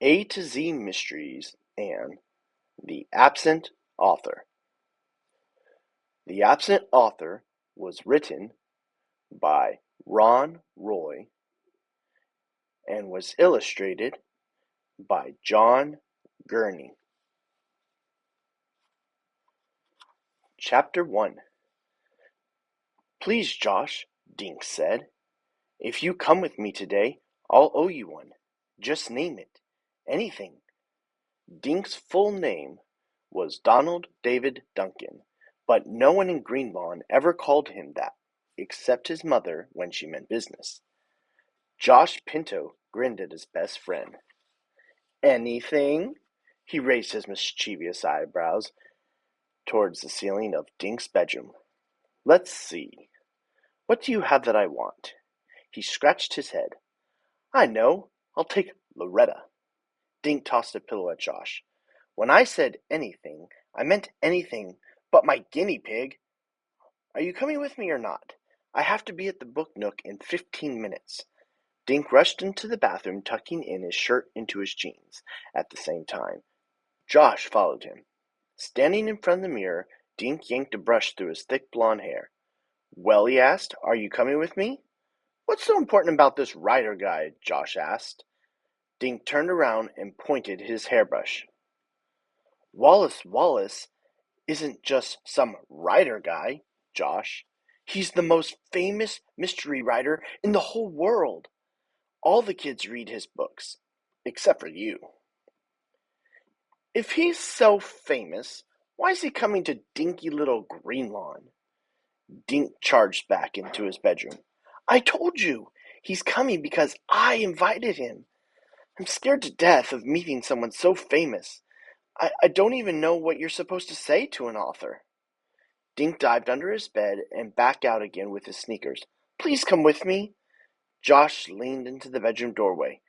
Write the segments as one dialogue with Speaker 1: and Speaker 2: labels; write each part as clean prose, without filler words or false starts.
Speaker 1: A to Z Mysteries and The Absent Author. The Absent Author was written by Ron Roy and was illustrated by John Gurney. Chapter 1. Please, Josh, Dink said. If you come with me today, I'll owe you one. Just name it. Anything. Dink's full name was Donald David Duncan, but no one in Greenlawn ever called him that, except his mother when she meant business. Josh Pinto grinned at his best friend. Anything? He raised his mischievous eyebrows towards the ceiling of Dink's bedroom. Let's see. What do you have that I want? He scratched his head. I know. I'll take Loretta. Dink tossed a pillow at Josh. When I said anything, I meant anything but my guinea pig. Are you coming with me or not? I have to be at the book nook in 15 minutes. Dink rushed into the bathroom, tucking in his shirt into his jeans at the same time. Josh followed him. Standing in front of the mirror, Dink yanked a brush through his thick blonde hair. Well, he asked, are you coming with me? What's so important about this writer guy? Josh asked. Dink turned around and pointed his hairbrush. Wallis Wallace isn't just some writer guy, Josh. He's the most famous mystery writer in the whole world. All the kids read his books, except for you. If he's so famous, why is he coming to dinky little Greenlawn? Dink charged back into his bedroom. I told you, he's coming because I invited him. I'm scared to death of meeting someone so famous. I don't even know what you're supposed to say to an author. Dink dived under his bed and back out again with his sneakers. Please come with me. Josh leaned into the bedroom doorway.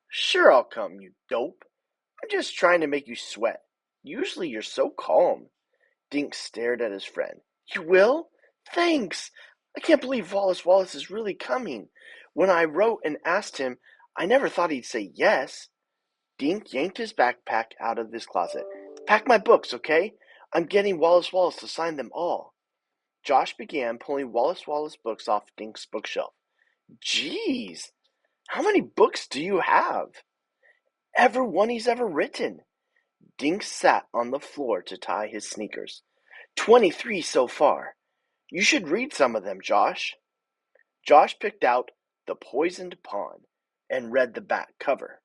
Speaker 1: Sure, I'll come, you dope. I'm just trying to make you sweat. Usually you're so calm. Dink stared at his friend. You will? Thanks. I can't believe Wallis Wallace is really coming. When I wrote and asked him, I never thought he'd say yes. Dink yanked his backpack out of his closet. Pack my books, okay? I'm getting Wallis Wallace to sign them all. Josh began pulling Wallis Wallace books off Dink's bookshelf. Geez, how many books do you have? Every one he's ever written. Dink sat on the floor to tie his sneakers. 23 so far. You should read some of them, Josh. Josh picked out The Poisoned Pond and read the back cover.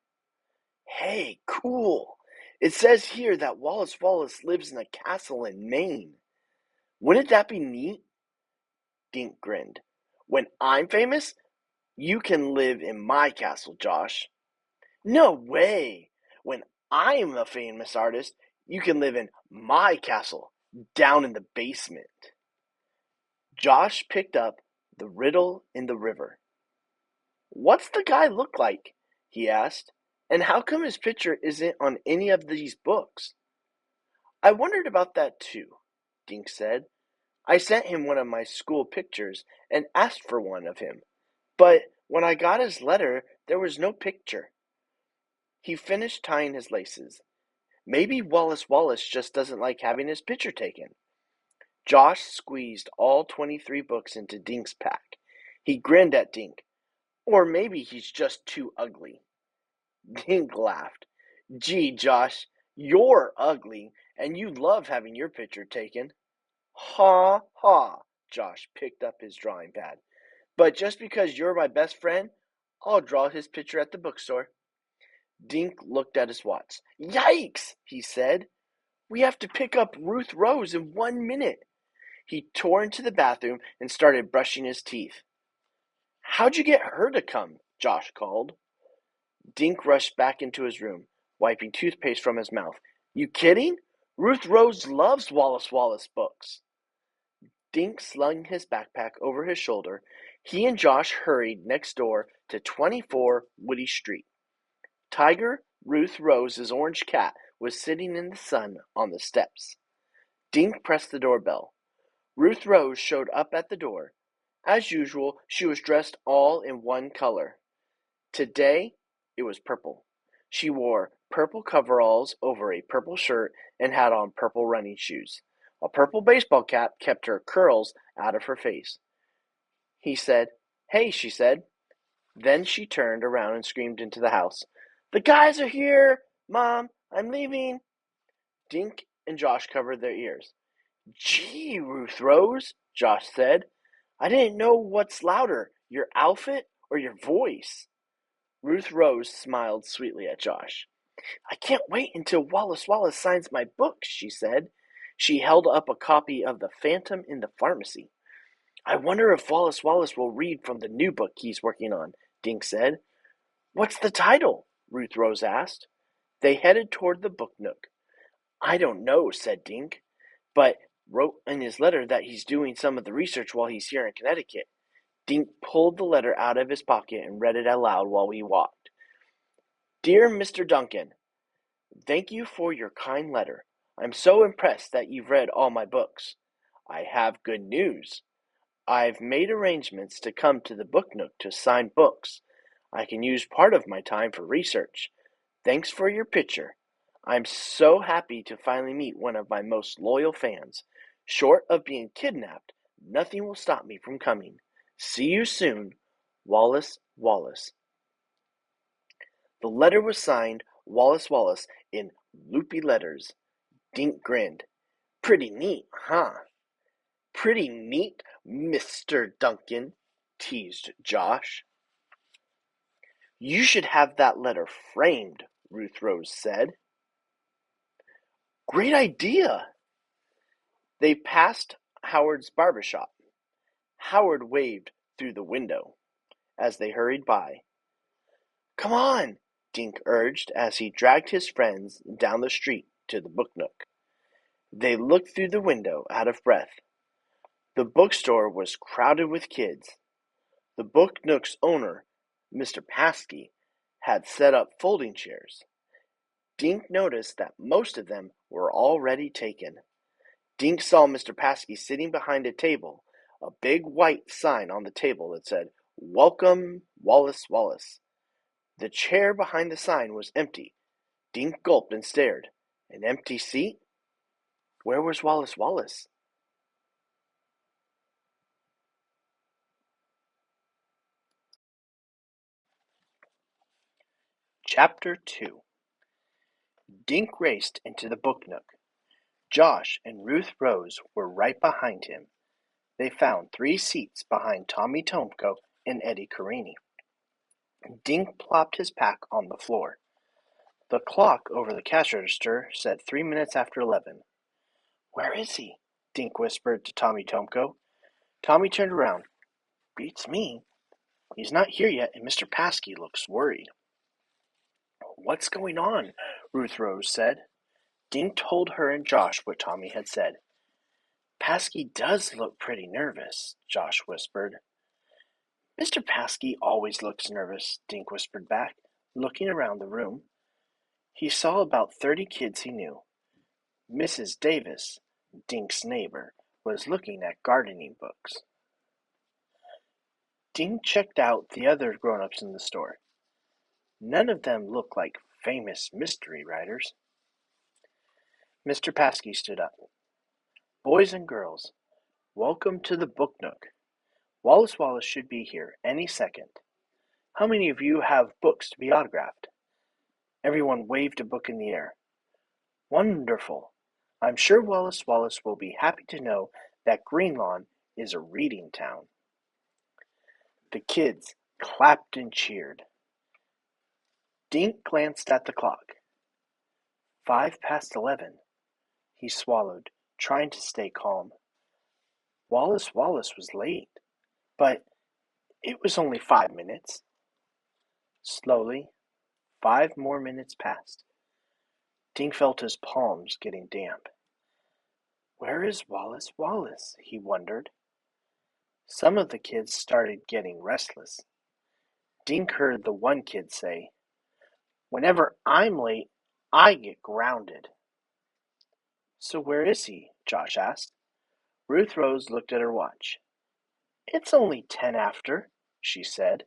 Speaker 1: Hey, cool. It says here that Wallis Wallace lives in a castle in Maine. Wouldn't that be neat? Dink grinned. When I'm famous, you can live in my castle, Josh. No way! When I'm a famous artist, you can live in my castle, down in the basement. Josh picked up The Riddle in the River. What's the guy look like? He asked. And how come his picture isn't on any of these books? I wondered about that too, Dink said. I sent him one of my school pictures and asked for one of him. But when I got his letter, there was no picture. He finished tying his laces. Maybe Wallis Wallace just doesn't like having his picture taken. Josh squeezed all 23 books into Dink's pack. He grinned at Dink. Or maybe he's just too ugly. Dink laughed. Gee, Josh, you're ugly, and you love having your picture taken. Ha ha, Josh picked up his drawing pad. But just because you're my best friend, I'll draw his picture at the bookstore. Dink looked at his watch. Yikes, he said. We have to pick up Ruth Rose in 1 minute. He tore into the bathroom and started brushing his teeth. How'd you get her to come? Josh called. Dink rushed back into his room, wiping toothpaste from his mouth. You kidding? Ruth Rose loves Wallis Wallace books. Dink slung his backpack over his shoulder. He and Josh hurried next door to 24 Woody Street. Tiger, Ruth Rose's orange cat, was sitting in the sun on the steps. Dink pressed the doorbell. Ruth Rose showed up at the door. As usual, she was dressed all in one color. Today, it was purple. She wore purple coveralls over a purple shirt and had on purple running shoes. A purple baseball cap kept her curls out of her face. He said, "Hey," she said. Then she turned around and screamed into the house. "The guys are here! Mom, I'm leaving!" Dink and Josh covered their ears. "Gee, Ruth Rose," Josh said. "I didn't know what's louder, your outfit or your voice." Ruth Rose smiled sweetly at Josh. "I can't wait until Wallis Wallace signs my book," she said. She held up a copy of The Phantom in the Pharmacy. "I wonder if Wallis Wallace will read from the new book he's working on," Dink said. "What's the title?" Ruth Rose asked. They headed toward the book nook. "I don't know," said Dink, "but wrote in his letter that he's doing some of the research while he's here in Connecticut." Dink pulled the letter out of his pocket and read it aloud while we walked. "Dear Mr. Duncan, thank you for your kind letter. I'm so impressed that you've read all my books. I have good news. I've made arrangements to come to the book nook to sign books. I can use part of my time for research. Thanks for your picture. I'm so happy to finally meet one of my most loyal fans. Short of being kidnapped, nothing will stop me from coming. See you soon, Wallis Wallace." The letter was signed Wallis Wallace in loopy letters. Dink grinned. "Pretty neat, huh?" "Pretty neat, Mr. Duncan," teased Josh. "You should have that letter framed," Ruth Rose said. "Great idea." They passed Howard's barber shop. Howard waved through the window as they hurried by. "Come on," Dink urged as he dragged his friends down the street to the book nook. They looked through the window, out of breath. The bookstore was crowded with kids. The book nook's owner, Mr. Paskey, had set up folding chairs. Dink noticed that most of them were already taken. Dink saw Mr. Paskey sitting behind a table, a big white sign on the table that said, "Welcome, Wallis Wallace." The chair behind the sign was empty. Dink gulped and stared. An empty seat? Where was Wallis Wallace? Chapter 2. Dink raced into the book nook. Josh and Ruth Rose were right behind him. They found 3 seats behind Tommy Tomko and Eddie Carini. Dink plopped his pack on the floor. The clock over the cash register said 3 minutes after 11. "Where is he?" Dink whispered to Tommy Tomko. Tommy turned around. "Beats me. He's not here yet, and Mr. Paskey looks worried." "What's going on?" Ruth Rose said. Dink told her and Josh what Tommy had said. "Paskey does look pretty nervous," Josh whispered. "Mr. Paskey always looks nervous," Dink whispered back, looking around the room. He saw about 30 kids he knew. Mrs. Davis, Dink's neighbor, was looking at gardening books. Dink checked out the other grown-ups in the store. None of them looked like famous mystery writers. Mr. Paskey stood up. "Boys and girls, welcome to the book nook. Wallis Wallace should be here any second. How many of you have books to be autographed?" Everyone waved a book in the air. "Wonderful. I'm sure Wallis Wallace will be happy to know that Greenlawn is a reading town." The kids clapped and cheered. Dink glanced at the clock. 11:05. He swallowed, trying to stay calm. Wallis Wallace was late, but it was only 5 minutes. Slowly, 5 more minutes passed. Dink felt his palms getting damp. Where is Wallis Wallace? He wondered. Some of the kids started getting restless. Dink heard the one kid say, "Whenever I'm late, I get grounded." "So where is he?" Josh asked. Ruth Rose looked at her watch. "It's only 10 after," she said.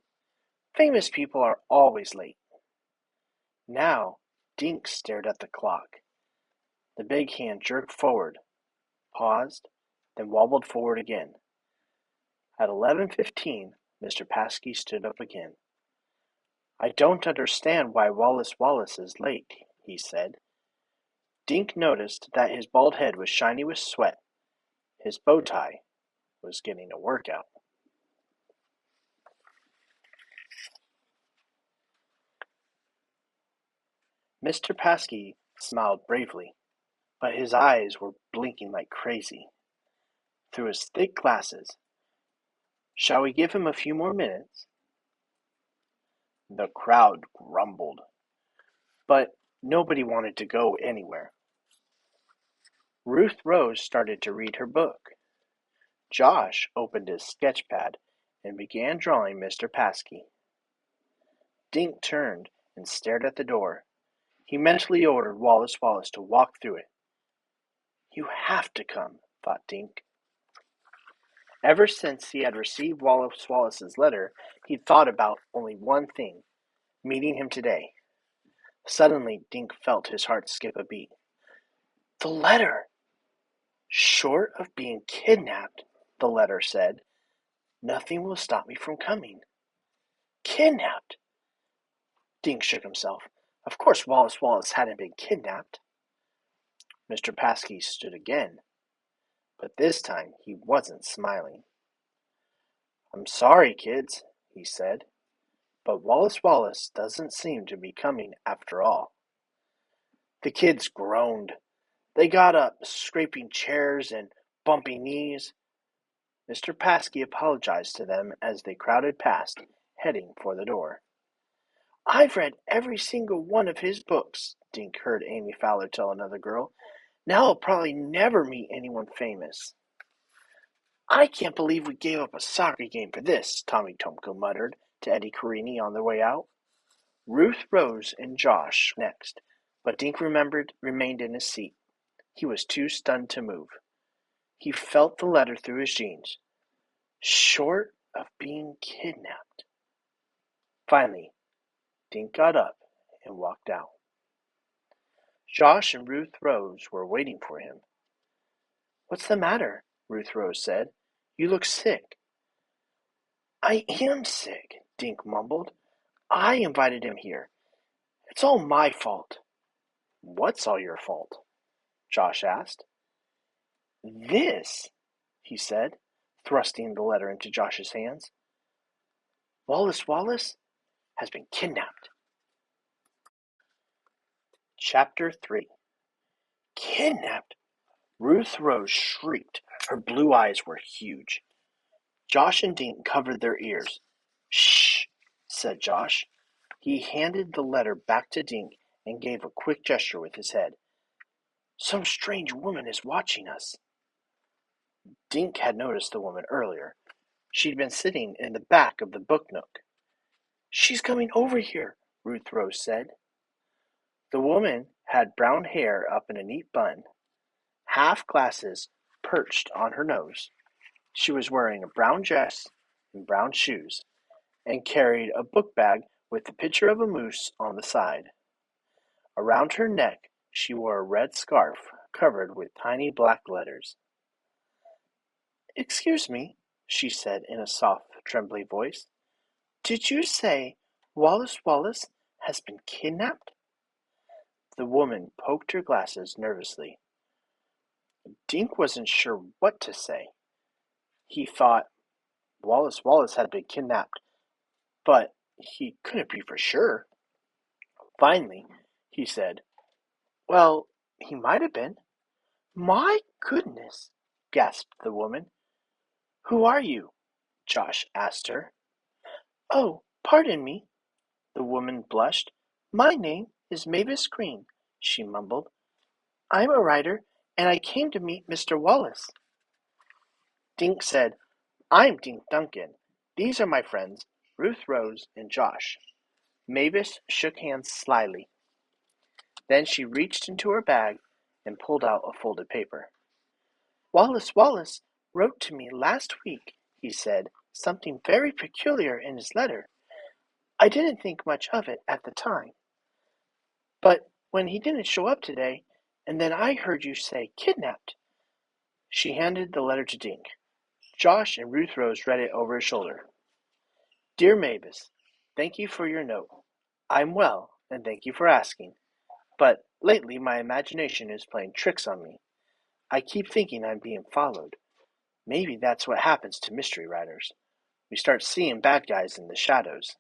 Speaker 1: "Famous people are always late." Now Dink stared at the clock. The big hand jerked forward, paused, then wobbled forward again. At 11:15, Mr. Paskey stood up again. "I don't understand why Wallis Wallace is late," he said. Dink noticed that his bald head was shiny with sweat. His bow tie was getting a workout. Mr. Paskey smiled bravely, but his eyes were blinking like crazy. Through his thick glasses, "Shall we give him a few more minutes?" The crowd grumbled, but nobody wanted to go anywhere. Ruth Rose started to read her book. Josh opened his sketch pad and began drawing Mr. Paskey. Dink turned and stared at the door. He mentally ordered Wallis Wallace to walk through it. "You have to come," thought Dink. Ever since he had received Wallis Wallace's letter, he'd thought about only one thing: meeting him today. Suddenly, Dink felt his heart skip a beat. The letter! "Short of being kidnapped," the letter said, "nothing will stop me from coming." Kidnapped! Dink shook himself. Of course Wallis Wallace hadn't been kidnapped. Mr. Paskey stood again, but this time he wasn't smiling. "I'm sorry, kids," he said, "but Wallis Wallace doesn't seem to be coming after all." The kids groaned. They got up, scraping chairs and bumping knees. Mr. Paskey apologized to them as they crowded past, heading for the door. "I've read every single one of his books," Dink heard Amy Fowler tell another girl. "Now I'll probably never meet anyone famous." "I can't believe we gave up a soccer game for this," Tommy Tomko muttered to Eddie Carini on their way out. Ruth Rose and Josh next, but Dink remained in his seat. He was too stunned to move. He felt the letter through his jeans. Short of being kidnapped. Finally, Dink got up and walked out. Josh and Ruth Rose were waiting for him. "What's the matter?" Ruth Rose said. "You look sick." "I am sick," Dink mumbled. "I invited him here. It's all my fault." "What's all your fault?" Josh asked. "This," he said, thrusting the letter into Josh's hands. "Wallis Wallace has been kidnapped." Chapter 3. Kidnapped? Ruth Rose shrieked. Her blue eyes were huge. Josh and Dink covered their ears. "Shh," said Josh. He handed the letter back to Dink and gave a quick gesture with his head. "Some strange woman is watching us." Dink had noticed the woman earlier. She'd been sitting in the back of the book nook. "She's coming over here," Ruth Rose said. The woman had brown hair up in a neat bun, half glasses perched on her nose. She was wearing a brown dress and brown shoes, and carried a book bag with the picture of a moose on the side. Around her neck she wore a red scarf covered with tiny black letters. "Excuse me," she said in a soft, trembly voice. "Did you say Wallis Wallace has been kidnapped?" The woman poked her glasses nervously. Dink wasn't sure what to say. He thought Wallis Wallace had been kidnapped, but he couldn't be for sure. Finally, he said, "Well, he might have been." "My goodness," gasped the woman. "Who are you?" Josh asked her. "Oh, pardon me." The woman blushed. "My name is Mavis Green," she mumbled. "I'm a writer, and I came to meet Mr. Wallace." Dink said, "I'm Dink Duncan. These are my friends, Ruth Rose and Josh." Mavis shook hands slyly. Then she reached into her bag and pulled out a folded paper. "Wallis Wallace wrote to me last week," he said, "something very peculiar in his letter. I didn't think much of it at the time." But when he didn't show up today, and then I heard you say kidnapped." She handed the letter to Dink. Josh and Ruth Rose read it over his shoulder. "Dear Mavis, thank you for your note. I'm well, and thank you for asking. But lately my imagination is playing tricks on me. I keep thinking I'm being followed. Maybe that's what happens to mystery writers. We start seeing bad guys in the shadows.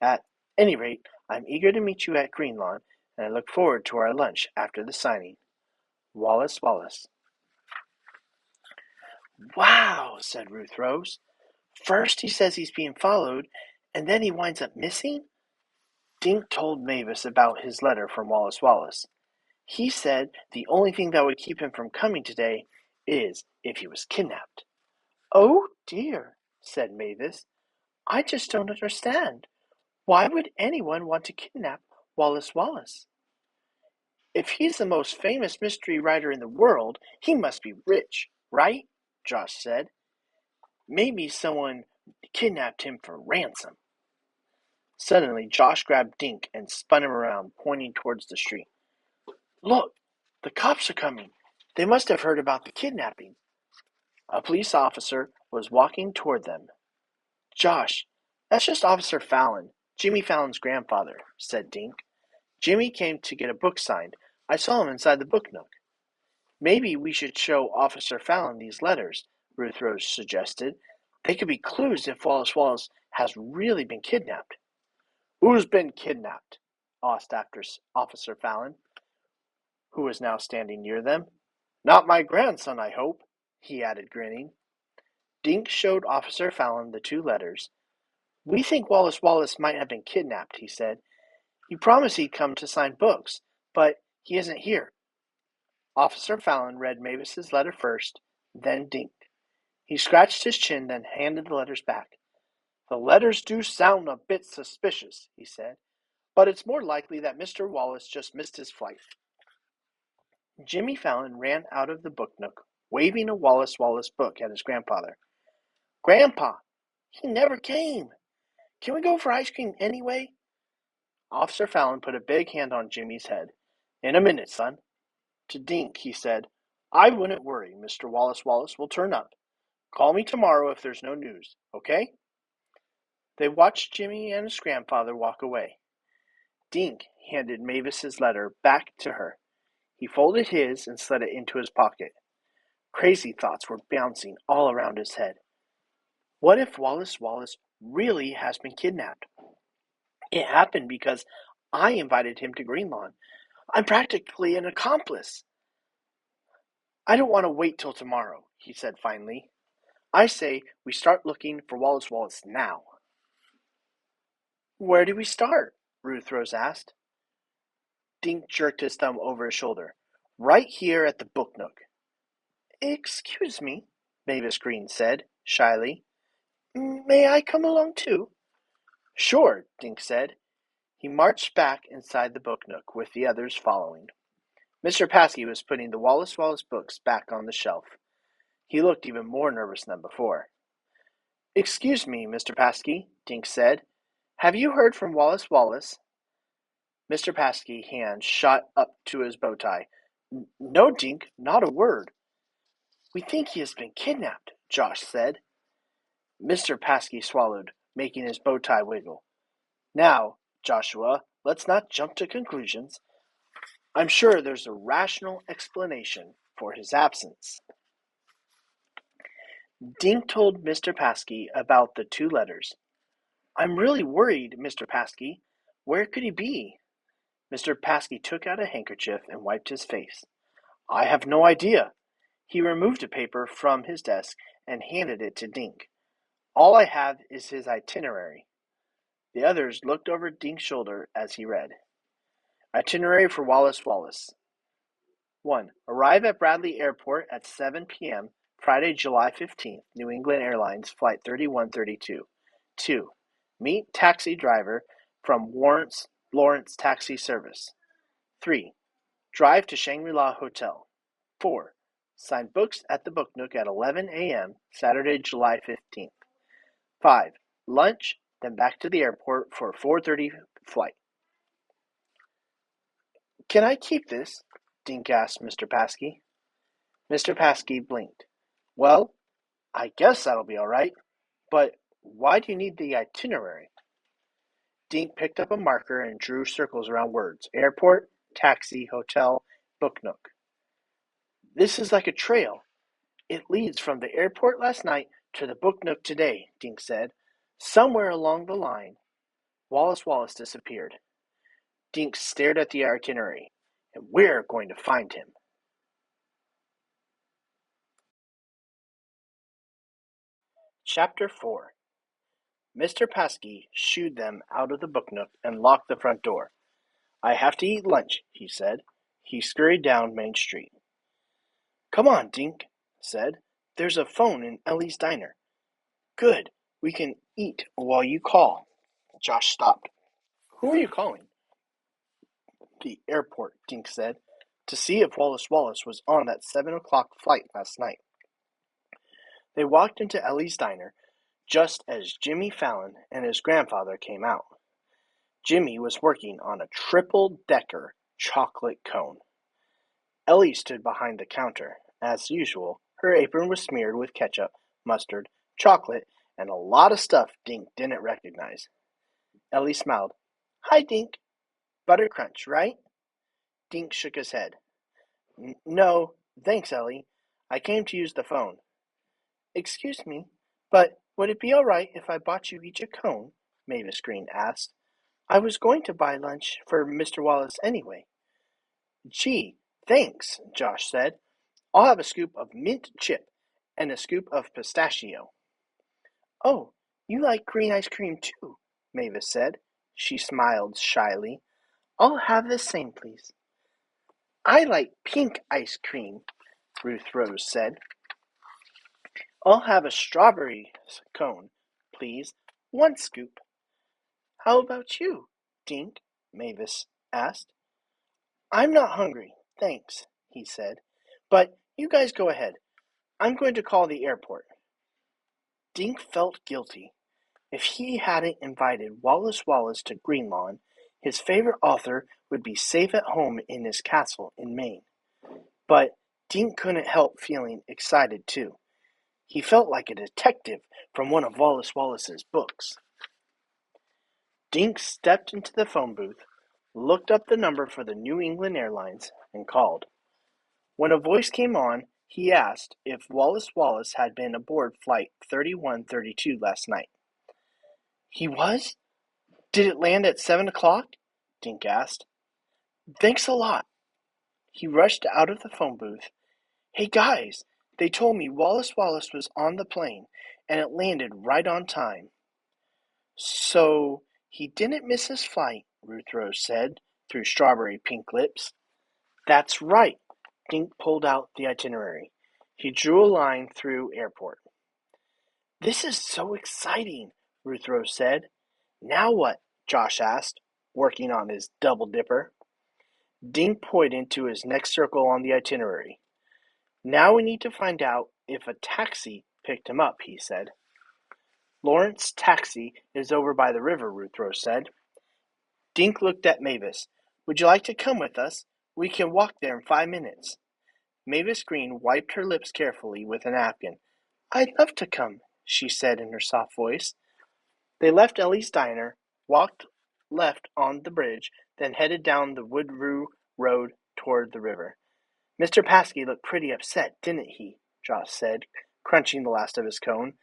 Speaker 1: At any rate, I'm eager to meet you at Greenlawn, and I look forward to our lunch after the signing. Wallis Wallace." "Wow," said Ruth Rose. "First he says he's being followed, and then he winds up missing?" Dink told Mavis about his letter from Wallis Wallace. He said the only thing that would keep him from coming today is if he was kidnapped. "Oh dear," said Mavis. "I just don't understand. Why would anyone want to kidnap Wallis Wallace?" "If he's the most famous mystery writer in the world, he must be rich, right?" Josh said. "Maybe someone kidnapped him for ransom." Suddenly, Josh grabbed Dink and spun him around, pointing towards the street. "Look, the cops are coming. They must have heard about the kidnapping." A police officer was walking toward them. "Josh, that's just Officer Fallon, Jimmy Fallon's grandfather," said Dink. "Jimmy came to get a book signed. I saw him inside the book nook." "Maybe we should show Officer Fallon these letters," Ruth Rose suggested. "They could be clues if Wallis Wallace has really been kidnapped." "Who's been kidnapped?" asked Officer Fallon, who was now standing near them. "Not my grandson, I hope," he added, grinning. Dink showed Officer Fallon the two letters. "We think Wallis Wallace might have been kidnapped," he said. "He promised he'd come to sign books, but he isn't here." Officer Fallon read Mavis's letter first, then Dink. He scratched his chin, then handed the letters back. "The letters do sound a bit suspicious," he said, "but it's more likely that Mr. Wallace just missed his flight." Jimmy Fallon ran out of the book nook, waving a Wallis Wallace book at his grandfather. "Grandpa, he never came. Can we go for ice cream anyway?" Officer Fallon put a big hand on Jimmy's head. "In a minute, son." To Dink, he said, "I wouldn't worry. Mr. Wallis Wallace will turn up. Call me tomorrow if there's no news, okay?" They watched Jimmy and his grandfather walk away. Dink handed Mavis's letter back to her. He folded his and slid it into his pocket. Crazy thoughts were bouncing all around his head. What if Wallis Wallace really has been kidnapped? It happened because I invited him to Greenlawn. I'm practically an accomplice. "I don't want to wait till tomorrow," he said finally. "I say we start looking for Wallis Wallace now." "Where do we start?" Ruth Rose asked. Dink jerked his thumb over his shoulder. "Right here at the book nook." "Excuse me," Mavis Green said, shyly. "May I come along too?" "Sure," Dink said. He marched back inside the book nook, with the others following. Mr. Paskey was putting the Wallis Wallace books back on the shelf. He looked even more nervous than before. "Excuse me, Mr. Paskey," Dink said. "Have you heard from Wallis Wallace?" Mr. Paskey's hand shot up to his bow tie. "No, Dink, not a word." "We think he has been kidnapped," Josh said. Mr. Paskey swallowed, making his bow tie wiggle. "Now, Joshua, let's not jump to conclusions. I'm sure there's a rational explanation for his absence." Dink told Mr. Paskey about the two letters. "I'm really worried, Mr. Paskey. Where could he be?" Mr. Paskey took out a handkerchief and wiped his face. "I have no idea." He removed a paper from his desk and handed it to Dink. "All I have is his itinerary." The others looked over Dink's shoulder as he read. Itinerary for Wallis Wallace. 1. Arrive at Bradley Airport at 7 p.m. Friday, July 15th, New England Airlines Flight 3132. 2. Meet taxi driver from Lawrence Taxi Service. 3. Drive to Shangri-La Hotel. 4. Sign books at the Book Nook at 11 a.m. Saturday, July 15th. 5. Lunch, then back to the airport for a 4:30 flight. Can I keep this? Dink asked Mr. Paskey. Mr. Paskey blinked. Well, I guess that'll be all right. But why do you need the itinerary? Dink picked up a marker and drew circles around words. Airport, taxi, hotel, book nook. This is like a trail. It leads from the airport last night to the book nook today, Dink said. Somewhere along the line, Wallis Wallace disappeared. Dink stared at the itinerary. And we're going to find him. Chapter 4. Mr. Paskey shooed them out of the book nook and locked the front door. I have to eat lunch, he said. He scurried down Main Street. Come on, Dink said. There's a phone in Ellie's diner. Good. We can eat while you call. Josh stopped. Who are you calling? The airport, Dink said, to see if Wallis Wallace was on that 7 o'clock flight last night. They walked into Ellie's diner just as Jimmy Fallon and his grandfather came out. Jimmy was working on a triple-decker chocolate cone. Ellie stood behind the counter. As usual, her apron was smeared with ketchup, mustard, chocolate, and a lot of stuff Dink didn't recognize. Ellie smiled. Hi, Dink. Butter crunch, right? Dink shook his head. No, thanks, Ellie. I came to use the phone. Excuse me, but would it be all right if I bought you each a cone? Mavis Green asked. I was going to buy lunch for Mr. Wallace anyway. Gee, thanks, Josh said. I'll have a scoop of mint chip and a scoop of pistachio. Oh, you like green ice cream too, Mavis said. She smiled shyly. I'll have the same, please. I like pink ice cream, Ruth Rose said. I'll have a strawberry cone, please. 1 scoop. How about you, Dink? Mavis asked. I'm not hungry, thanks, he said. But you guys go ahead. I'm going to call the airport. Dink felt guilty. If he hadn't invited Wallis Wallace to Greenlawn, his favorite author would be safe at home in his castle in Maine. But Dink couldn't help feeling excited too. He felt like a detective from one of Wallis Wallace's books. Dink stepped into the phone booth, looked up the number for the New England Airlines, and called. When a voice came on, he asked if Wallis Wallace had been aboard Flight 3132 last night. He was? Did it land at 7 o'clock? Dink asked. Thanks a lot. He rushed out of the phone booth. Hey guys, they told me Wallis Wallace was on the plane, and it landed right on time. So he didn't miss his flight, Ruth Rose said, through strawberry pink lips. That's right. Dink pulled out the itinerary. He drew a line through airport. This is so exciting, Ruth Rose said. Now what? Josh asked, working on his double dipper. Dink pointed to his next circle on the itinerary. Now we need to find out if a taxi picked him up, he said. Lawrence Taxi is over by the river, Ruth Rose said. Dink looked at Mavis. Would you like to come with us? We can walk there in 5 minutes. Mavis Green wiped her lips carefully with a napkin. I'd love to come, she said in her soft voice. They left Ellie's diner, walked left on the bridge, then headed down the Woodrue Road toward the river. Mr. Paskey looked pretty upset, didn't he? Josh said, crunching the last of his cone.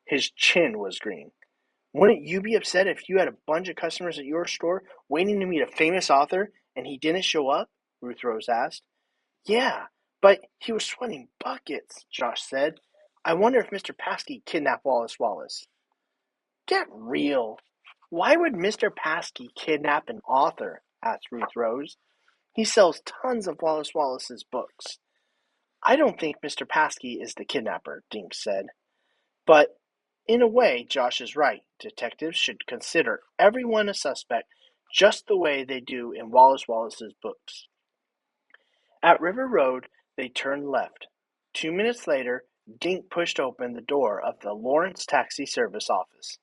Speaker 1: His chin was green. Wouldn't you be upset if you had a bunch of customers at your store waiting to meet a famous author and he didn't show up? Ruth Rose asked. Yeah, but he was sweating buckets, Josh said. I wonder if Mr. Paskey kidnapped Wallis Wallace. Get real. Why would Mr. Paskey kidnap an author? Asked Ruth Rose. He sells tons of Wallis Wallace's books. I don't think Mr. Paskey is the kidnapper, Dink said. But in a way, Josh is right. Detectives should consider everyone a suspect just the way they do in Wallis Wallace's books. At River Road, they turned left. 2 minutes later, Dink pushed open the door of the Lawrence Taxi Service office.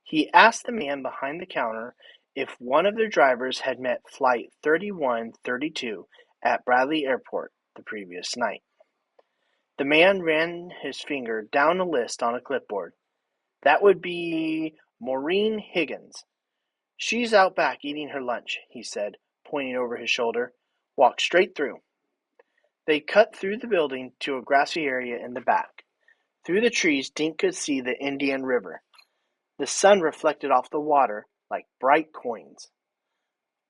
Speaker 1: He asked the man behind the counter if one of their drivers had met Flight 3132 at Bradley Airport the previous night. The man ran his finger down a list on a clipboard. That would be Maureen Higgins. She's out back eating her lunch, he said, pointing over his shoulder. Walk straight through. They cut through the building to a grassy area in the back. Through the trees, Dink could see the Indian River. The sun reflected off the water like bright coins.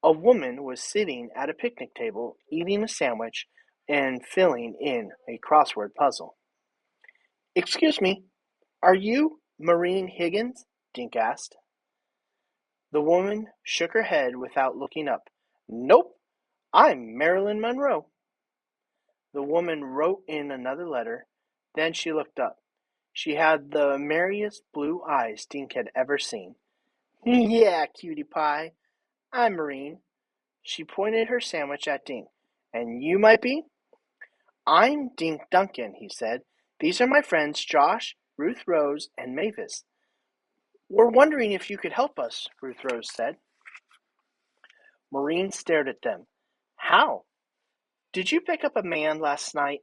Speaker 1: A woman was sitting at a picnic table, eating a sandwich and filling in a crossword puzzle. Excuse me, are you Maureen Higgins? Dink asked. The woman shook her head without looking up. Nope, I'm Marilyn Monroe. The woman wrote in another letter. Then she looked up. She had the merriest blue eyes Dink had ever seen. Yeah, cutie pie, I'm Maureen. She pointed her sandwich at Dink. And you might be? I'm Dink Duncan, he said. These are my friends Josh, Ruth Rose, and Mavis. We're wondering if you could help us, Ruth Rose said. Maureen stared at them. How? Did you pick up a man last night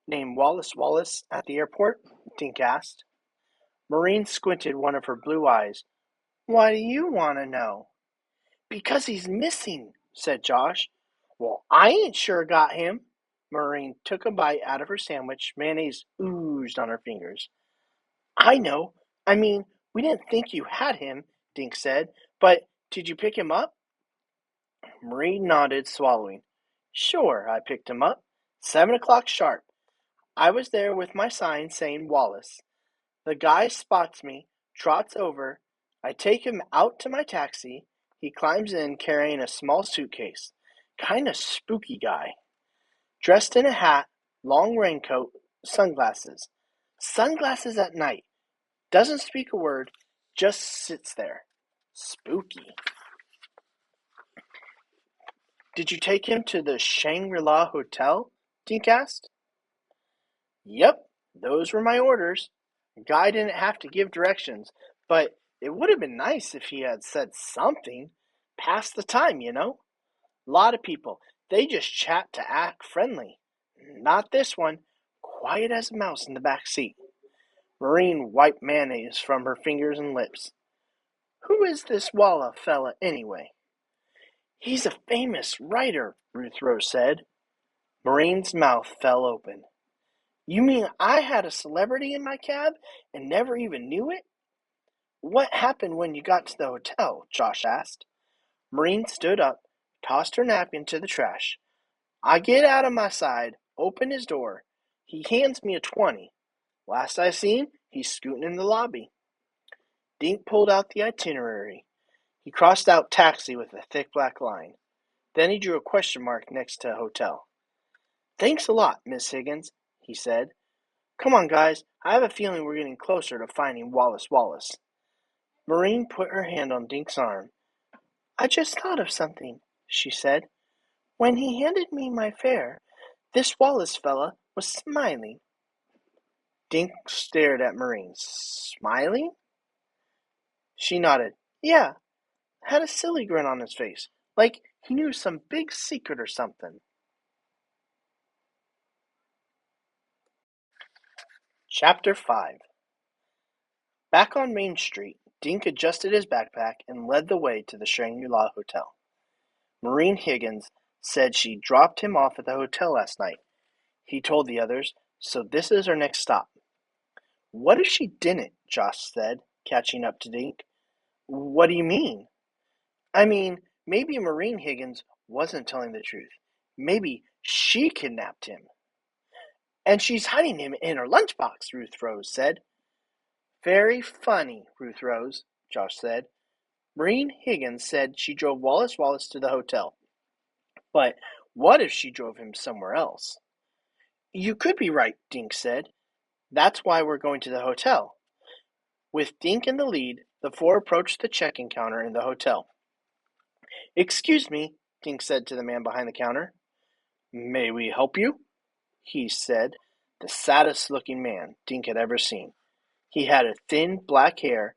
Speaker 1: named Wallis Wallace at the airport? Dink asked. Maureen squinted one of her blue eyes. Why do you want to know? Because he's missing, said Josh. Well, I ain't sure got him. Maureen took a bite out of her sandwich. Mayonnaise oozed on her fingers. I know. I mean, we didn't think you had him, Dink said. But did you pick him up? Maureen nodded, swallowing. Sure, I picked him up. 7 o'clock sharp. I was there with my sign saying Wallace. The guy spots me, trots over. I take him out to my taxi. He climbs in carrying a small suitcase. Kinda spooky guy. Dressed in a hat, long raincoat, sunglasses. Sunglasses at night. Doesn't speak a word, just sits there. Spooky. Did you take him to the Shangri-La Hotel? Dink asked. Yep, those were my orders. The guy didn't have to give directions, but it would have been nice if he had said something. Pass the time, you know. A lot of people, they just chat to act friendly. Not this one, quiet as a mouse in the back seat. Maureen wiped mayonnaise from her fingers and lips. Who is this Walla fella, anyway? He's a famous writer, Ruth Rose said. Maureen's mouth fell open. You mean I had a celebrity in my cab and never even knew it? What happened when you got to the hotel? Josh asked. Maureen stood up, tossed her napkin to the trash. I get out of my side, open his door. He hands me a 20. Last I seen, he's scooting in the lobby. Dink pulled out the itinerary. He crossed out taxi with a thick black line. Then he drew a question mark next to hotel. Thanks a lot, Miss Higgins, he said. Come on, guys. I have a feeling we're getting closer to finding Wallis Wallace. Maureen put her hand on Dink's arm. I just thought of something, she said. When he handed me my fare, this Wallace fella was smiling. Dink stared at Maureen. Smiling? She nodded. Yeah, had a silly grin on his face, like he knew some big secret or something. Chapter 5. Back on Main Street, Dink adjusted his backpack and led the way to the Shangri-La Hotel. Maureen Higgins said she dropped him off at the hotel last night. He told the others, so this is our next stop. What if she didn't? Josh said, catching up to Dink. What do you mean? I mean, maybe Maureen Higgins wasn't telling the truth. Maybe she kidnapped him. And she's hiding him in her lunchbox, Ruth Rose said. Very funny, Ruth Rose, Josh said. Maureen Higgins said she drove Wallis Wallace to the hotel. But what if she drove him somewhere else? You could be right, Dink said. That's why we're going to the hotel. With Dink in the lead, the four approached the check-in counter in the hotel. Excuse me, Dink said to the man behind the counter. May we help you? He said, the saddest-looking man Dink had ever seen. He had a thin black hair,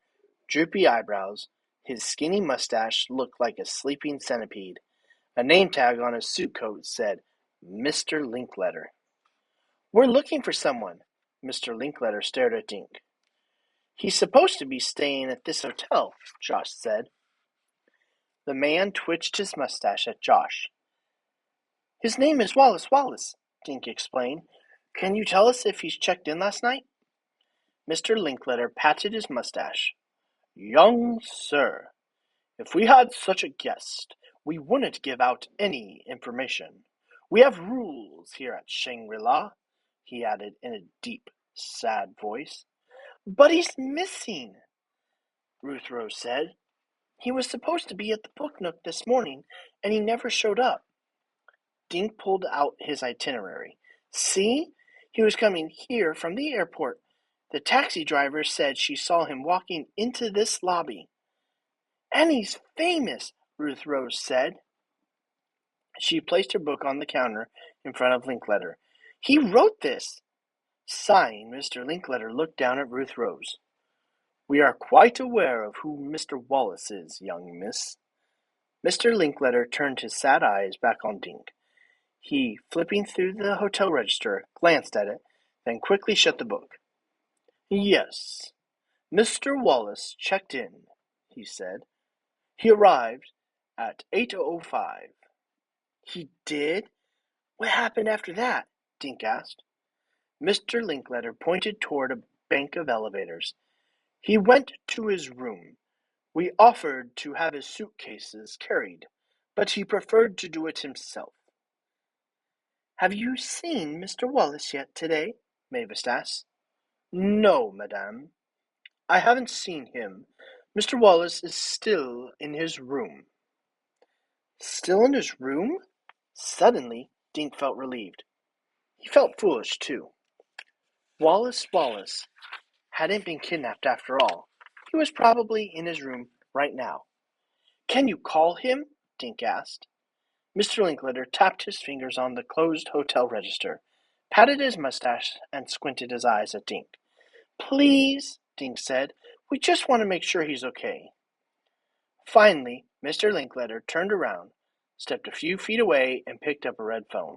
Speaker 1: droopy eyebrows, His skinny mustache looked like a sleeping centipede. A name tag on his suit coat said, Mr. Linkletter. We're looking for someone. Mr. Linkletter stared at Dink. He's supposed to be staying at this hotel, Josh said. The man twitched his mustache at Josh. His name is Wallis Wallace, Dink explained. Can you tell us if he's checked in last night? Mr. Linkletter patted his mustache. Young sir, if we had such a guest, we wouldn't give out any information. We have rules here at Shangri-La, he added in a deep, sad voice. But he's missing, Ruth Rose said. He was supposed to be at the Book Nook this morning, and he never showed up. Dink pulled out his itinerary. See? He was coming here from the airport. The taxi driver said she saw him walking into this lobby. And he's famous, Ruth Rose said. She placed her book on the counter in front of Linkletter. He wrote this. Sighing, Mr. Linkletter looked down at Ruth Rose. We are quite aware of who Mr. Wallace is, young miss. Mr. Linkletter turned his sad eyes back on Dink. He, flipping through the hotel register, glanced at it, then quickly shut the book. Yes, Mr. Wallace checked in, he said. He arrived at 8:05. He did? What happened after that? Dink asked. Mr. Linkletter pointed toward a bank of elevators. He went to his room. We offered to have his suitcases carried, but he preferred to do it himself. Have you seen Mr. Wallace yet today? Mavis asked. No, madame. I haven't seen him. Mr. Wallace is still in his room. Still in his room? Suddenly, Dink felt relieved. He felt foolish, too. Wallis Wallace hadn't been kidnapped after all. He was probably in his room right now. Can you call him? Dink asked. Mr. Linkletter tapped his fingers on the closed hotel register, patted his mustache, and squinted his eyes at Dink. Please, Dink said. We just want to make sure he's okay. Finally, Mr. Linkletter turned around, stepped a few feet away, and picked up a red phone.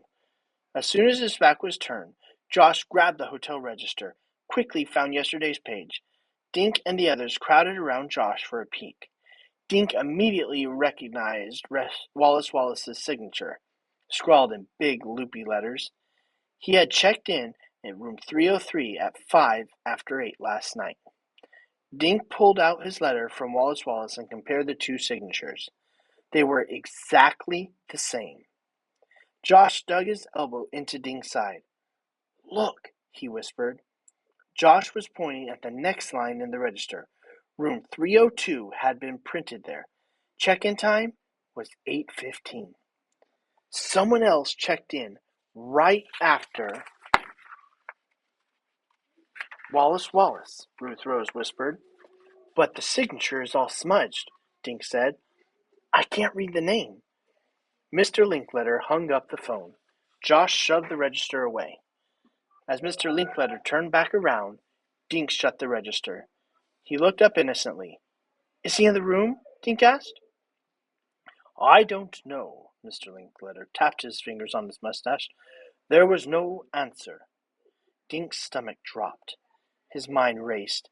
Speaker 1: As soon as his back was turned, Josh grabbed the hotel register, quickly found yesterday's page. Dink and the others crowded around Josh for a peek. Dink immediately recognized Wallis Wallace's signature, scrawled in big, loopy letters. He had checked in at room 303 at 8:05 last night. Dink pulled out his letter from Wallis Wallace and compared the two signatures. They were exactly the same. Josh dug his elbow into Dink's side. Look, he whispered. Josh was pointing at the next line in the register. Room 302 had been printed there. Check-in time was 8:15. Someone else checked in right after Wallis Wallace, Ruth Rose whispered. But the signature is all smudged, Dink said. I can't read the name. Mr. Linkletter hung up the phone. Josh shoved the register away. As Mr. Linkletter turned back around, Dink shut the register. He looked up innocently. Is he in the room? Dink asked. I don't know, Mr. Linkletter tapped his fingers on his mustache. There was no answer. Dink's stomach dropped. His mind raced.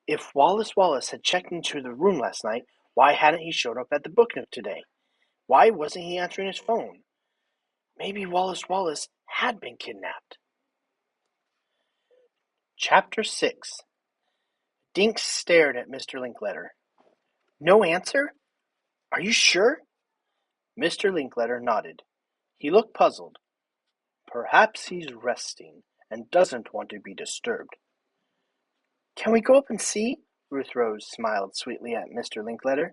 Speaker 1: If Wallis Wallace had checked into the room last night, why hadn't he showed up at the Book Nook today? Why wasn't he answering his phone? Maybe Wallis Wallace had been kidnapped. Chapter 6. Dink stared at Mr. Linkletter. No answer? Are you sure? Mr. Linkletter nodded. He looked puzzled. Perhaps he's resting and doesn't want to be disturbed. Can we go up and see? Ruth Rose smiled sweetly at Mr. Linkletter.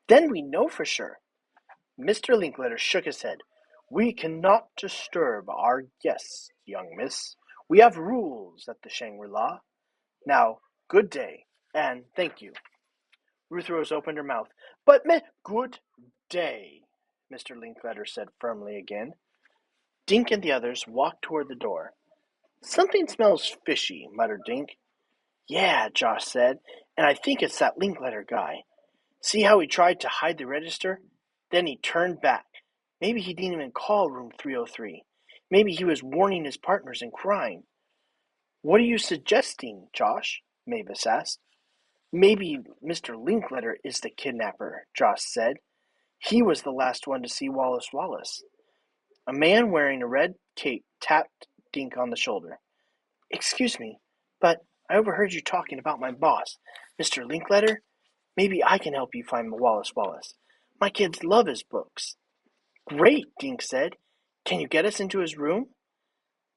Speaker 1: Then we know for sure. Mr. Linkletter shook his head. We cannot disturb our guests, young miss. We have rules at the Shangri-La. Now, good day, and thank you. Ruth Rose opened her mouth. But, good day, Mr. Linkletter said firmly again. Dink and the others walked toward the door. Something smells fishy, muttered Dink. Yeah, Josh said, and I think it's that Linkletter guy. See how he tried to hide the register? Then he turned back. Maybe he didn't even call room 303. Maybe he was warning his partners in crime. What are you suggesting, Josh? Mavis asked. Maybe Mr. Linkletter is the kidnapper, Josh said. He was the last one to see Wallis Wallace. A man wearing a red cape tapped Dink on the shoulder. Excuse me, but I overheard you talking about my boss, Mr. Linkletter. Maybe I can help you find Wallis Wallace. My kids love his books. Great, Dink said. Can you get us into his room?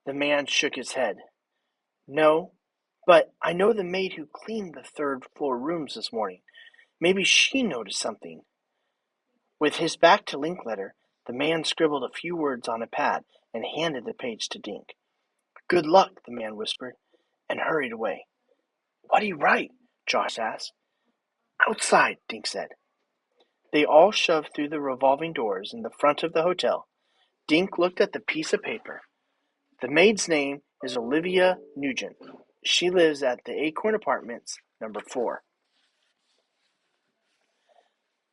Speaker 1: The man shook his head. No, but I know the maid who cleaned the third-floor rooms this morning. Maybe she noticed something. With his back to Linkletter, the man scribbled a few words on a pad and handed the page to Dink. Good luck, the man whispered, and hurried away. What do you write? Josh asked. Outside, Dink said. They all shoved through the revolving doors in the front of the hotel. Dink looked at the piece of paper. The maid's name is Olivia Nugent. She lives at the Acorn Apartments, number 4.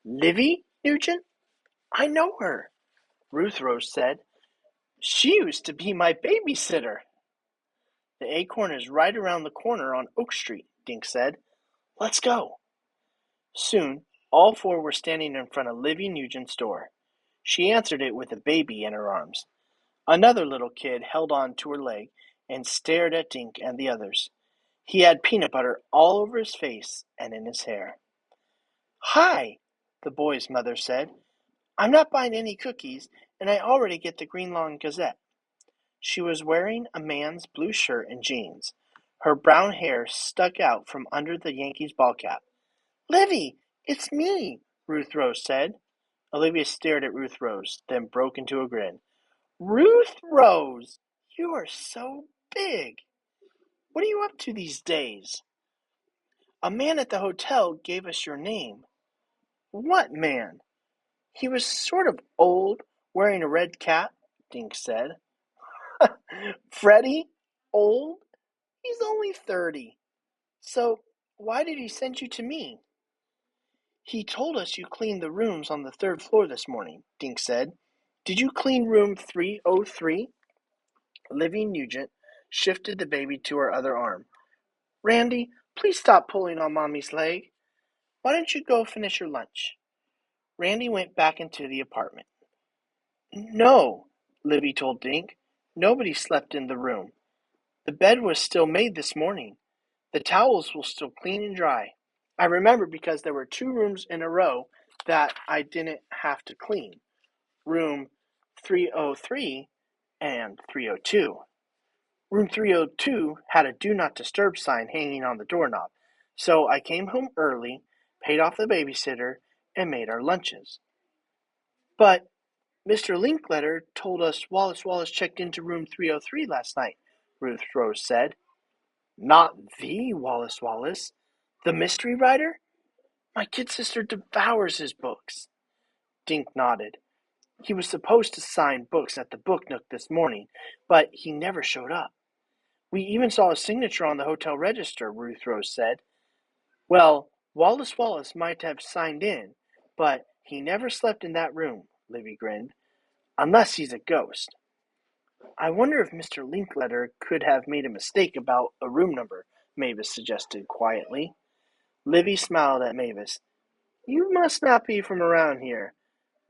Speaker 1: Livy Nugent? I know her, Ruth Rose said. She used to be my babysitter. The Acorn is right around the corner on Oak Street, Dink said. Let's go. Soon, all 4 were standing in front of Livy Nugent's door. She answered it with a baby in her arms. Another little kid held on to her leg and stared at Dink and the others. He had peanut butter all over his face and in his hair. Hi, the boy's mother said. I'm not buying any cookies, and I already get the Green Lawn Gazette. She was wearing a man's blue shirt and jeans. Her brown hair stuck out from under the Yankees ball cap. Livy, it's me, Ruth Rose said. Olivia stared at Ruth Rose, then broke into a grin. Ruth Rose, you are so big. What are you up to these days? A man at the hotel gave us your name. What man? He was sort of old, wearing a red cap, Dink said. Freddie? Old? He's only 30. So, why did he send you to me? He told us you cleaned the rooms on the 3rd floor this morning, Dink said. Did you clean room 303? Livy Nugent shifted the baby to her other arm. Randy, please stop pulling on Mommy's leg. Why don't you go finish your lunch? Randy went back into the apartment. No, Livy told Dink. Nobody slept in the room. The bed was still made this morning. The towels were still clean and dry. I remember because there were 2 rooms in a row that I didn't have to clean. Room 303 and 302. Room 302 had a do not disturb sign hanging on the doorknob, so I came home early, paid off the babysitter, and made our lunches. But Mr. Linkletter told us Wallis Wallace checked into room 303 last night, Ruth Rose said. Not the Wallis Wallace, the mystery writer? My kid sister devours his books. Dink nodded. He was supposed to sign books at the book nook this morning, but he never showed up. We even saw a signature on the hotel register, Ruth Rose said. Well, Wallis Wallace might have signed in, but he never slept in that room, Livy grinned. Unless he's a ghost. I wonder if Mr. Linkletter could have made a mistake about a room number, Mavis suggested quietly. Livy smiled at Mavis. You must not be from around here.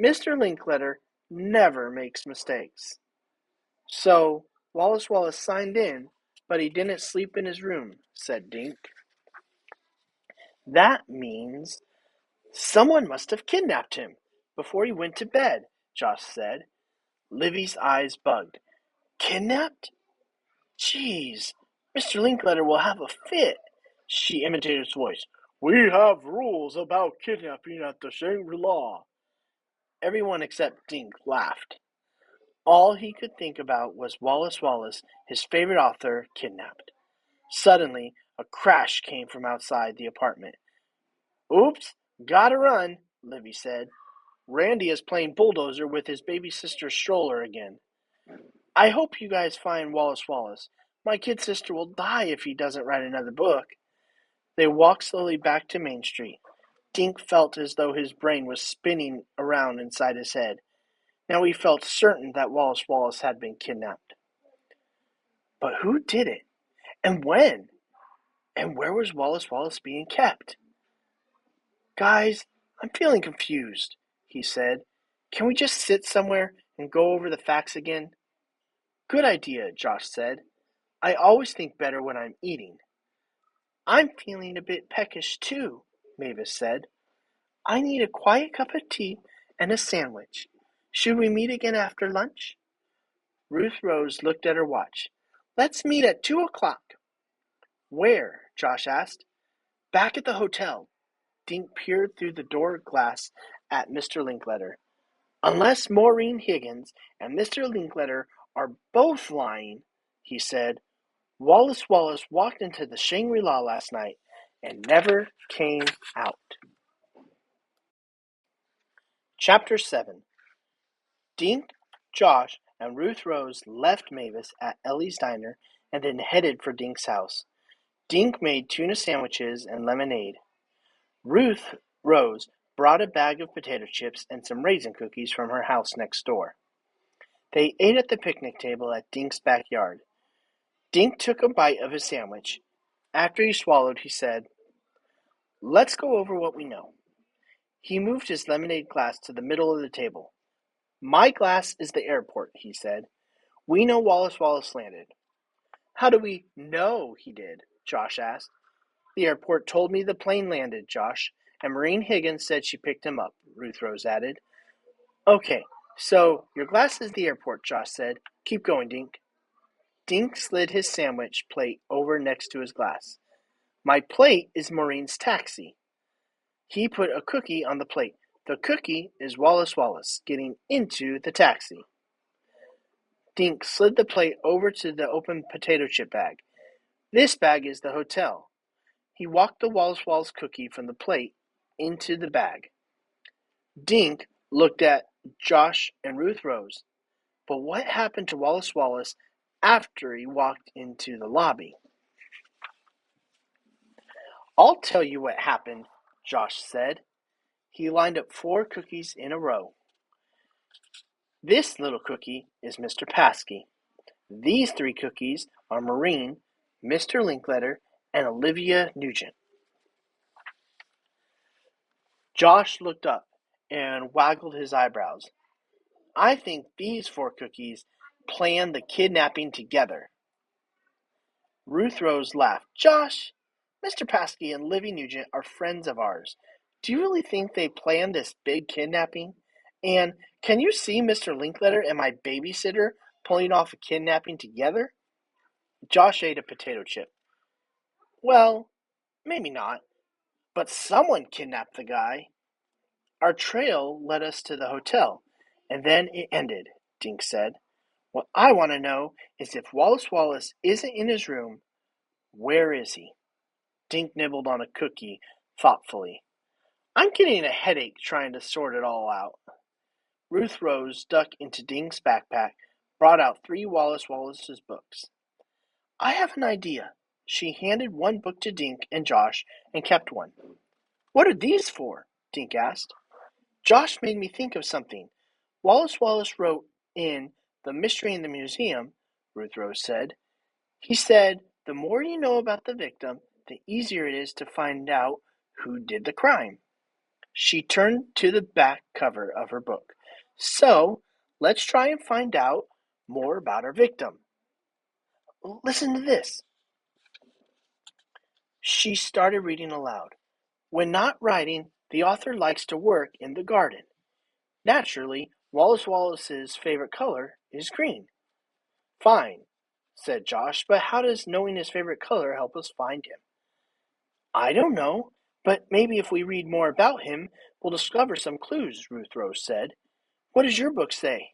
Speaker 1: Mr. Linkletter never makes mistakes. So, Wallis Wallace signed in, but he didn't sleep in his room, said Dink. That means someone must have kidnapped him before he went to bed, Josh said. Livy's eyes bugged. Kidnapped? Jeez, Mr. Linkletter will have a fit. She imitated his voice. We have rules about kidnapping at the Shangri-La. Everyone except Dink laughed. All he could think about was Wallis Wallace, his favorite author, kidnapped. Suddenly, a crash came from outside the apartment. Oops, gotta run, Livy said. Randy is playing bulldozer with his baby sister's stroller again. I hope you guys find Wallis Wallace. My kid sister will die if he doesn't write another book. They walked slowly back to Main Street. Dink felt as though his brain was spinning around inside his head. Now he felt certain that Wallis Wallace had been kidnapped. But who did it? And when? And where was Wallis Wallace being kept? Guys, I'm feeling confused, he said. Can we just sit somewhere and go over the facts again? Good idea, Josh said. I always think better when I'm eating. I'm feeling a bit peckish too, Mavis said. I need a quiet cup of tea and a sandwich. Should we meet again after lunch? Ruth Rose looked at her watch. Let's meet at 2:00. Where? Josh asked. Back at the hotel. Dink peered through the door glass at Mr. Linkletter. Unless Maureen Higgins and Mr. Linkletter are both lying, he said, Wallis Wallace walked into the Shangri-La last night and never came out. Chapter 7. Dink, Josh, and Ruth Rose left Mavis at Ellie's diner and then headed for Dink's house. Dink made tuna sandwiches and lemonade. Ruth Rose brought a bag of potato chips and some raisin cookies from her house next door. They ate at the picnic table at Dink's backyard. Dink took a bite of his sandwich. After he swallowed, he said, Let's go over what we know. He moved his lemonade glass to the middle of the table. My glass is the airport, he said. We know Wallis Wallace landed. How do we know he did? Josh asked. The airport told me the plane landed, Josh, and Maureen Higgins said she picked him up, Ruth Rose added. Okay, so your glass is the airport, Josh said. Keep going, Dink. Dink slid his sandwich plate over next to his glass. My plate is Maureen's taxi. He put a cookie on the plate. The cookie is Wallis Wallace getting into the taxi. Dink slid the plate over to the open potato chip bag. This bag is the hotel. He walked the Wallis Wallace cookie from the plate into the bag. Dink looked at Josh and Ruth Rose. But what happened to Wallis Wallace after he walked into the lobby? I'll tell you what happened, Josh said. He lined up 4 cookies in a row. This little cookie is Mr. Paskey. These 3 cookies are Maureen, Mr. Linkletter, and Olivia Nugent. Josh looked up and waggled his eyebrows. I think these 4 cookies planned the kidnapping together. Ruth Rose laughed. Josh, Mr. Paskey and Livy Nugent are friends of ours. Do you really think they planned this big kidnapping? And can you see Mr. Linkletter and my babysitter pulling off a kidnapping together? Josh ate a potato chip. Well, maybe not, but someone kidnapped the guy. Our trail led us to the hotel, and then it ended, Dink said. What I want to know is if Wallis Wallace isn't in his room, where is he? Dink nibbled on a cookie thoughtfully. I'm getting a headache trying to sort it all out. Ruth Rose dug into Dink's backpack, brought out 3 Wallis Wallace's books. I have an idea. She handed one book to Dink and Josh and kept one. What are these for? Dink asked. Josh made me think of something. Wallis Wallace wrote in The Mystery in the Museum, Ruth Rose said. He said, the more you know about the victim, the easier it is to find out who did the crime. She turned to the back cover of her book. So, let's try and find out more about our victim. Listen to this. She started reading aloud. When not writing, the author likes to work in the garden. Naturally, Wallis Wallace's favorite color is green. Fine, said Josh, but how does knowing his favorite color help us find him? I don't know, but maybe if we read more about him, we'll discover some clues, Ruth Rose said. What does your book say?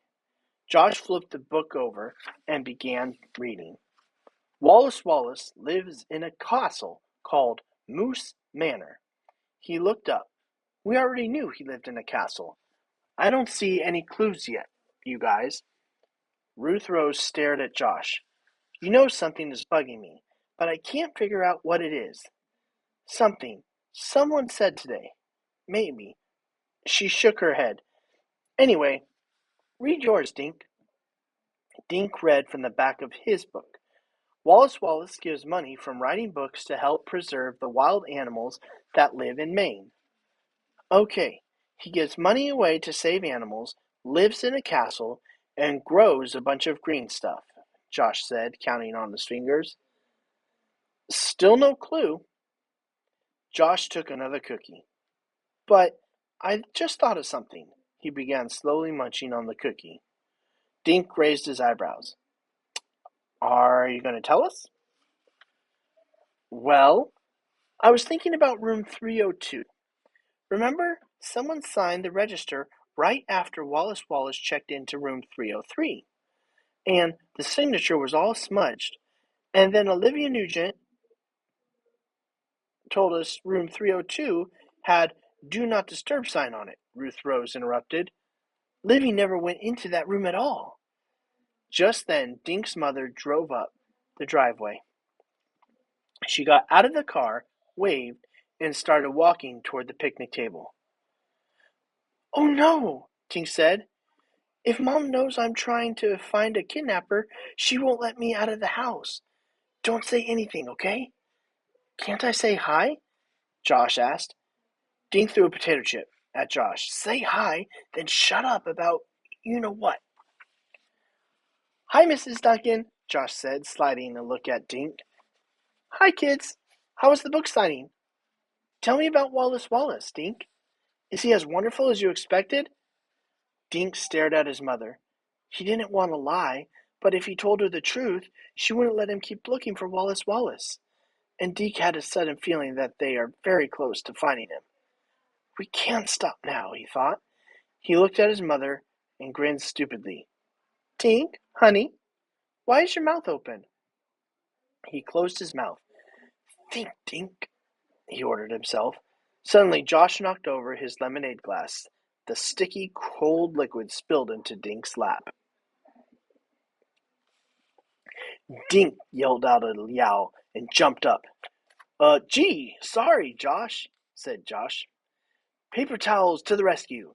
Speaker 1: Josh flipped the book over and began reading. Wallis Wallace lives in a castle called Moose Manor. He looked up. We already knew he lived in a castle. I don't see any clues yet, you guys. Ruth Rose stared at Josh. You know something is bugging me, but I can't figure out what it is. Something someone said today. maybe. She shook her head. Anyway, read yours, Dink. Dink read from the back of his book. Wallis Wallace gives money from writing books to help preserve the wild animals that live in Maine. Okay, he gives money away to save animals, lives in a castle, and grows a bunch of green stuff, Josh said, counting on his fingers. Still no clue. Josh took another cookie. But I just thought of something. He began slowly munching on the cookie. Dink raised his eyebrows. Are you going to tell us? Well, I was thinking about room 302. Remember, someone signed the register right after Wallis Wallace checked into room 303. And the signature was all smudged. And then Olivia Nugent told us room 302 had "Do Not Disturb" sign on it, Ruth Rose interrupted. Livy never went into that room at all. Just then, Dink's mother drove up the driveway. She got out of the car, waved, and started walking toward the picnic table. Oh no, Dink said. If Mom knows I'm trying to find a kidnapper, she won't let me out of the house. Don't say anything, okay? Can't I say hi? Josh asked. Dink threw a potato chip at Josh. Say hi, then shut up about you-know-what. Hi, Mrs. Duncan, Josh said, sliding a look at Dink. Hi, kids. How was the book signing? Tell me about Wallis Wallace, Dink. Is he as wonderful as you expected? Dink stared at his mother. He didn't want to lie, but if he told her the truth, she wouldn't let him keep looking for Wallis Wallace. And Dink had a sudden feeling that they are very close to finding him. We can't stop now, he thought. He looked at his mother and grinned stupidly. Dink, honey, why is your mouth open? He closed his mouth. Think, Dink, he ordered himself. Suddenly, Josh knocked over his lemonade glass. The sticky, cold liquid spilled into Dink's lap. Dink yelled out a yowl and jumped up. Gee, sorry, Josh, said Josh. Paper towels to the rescue.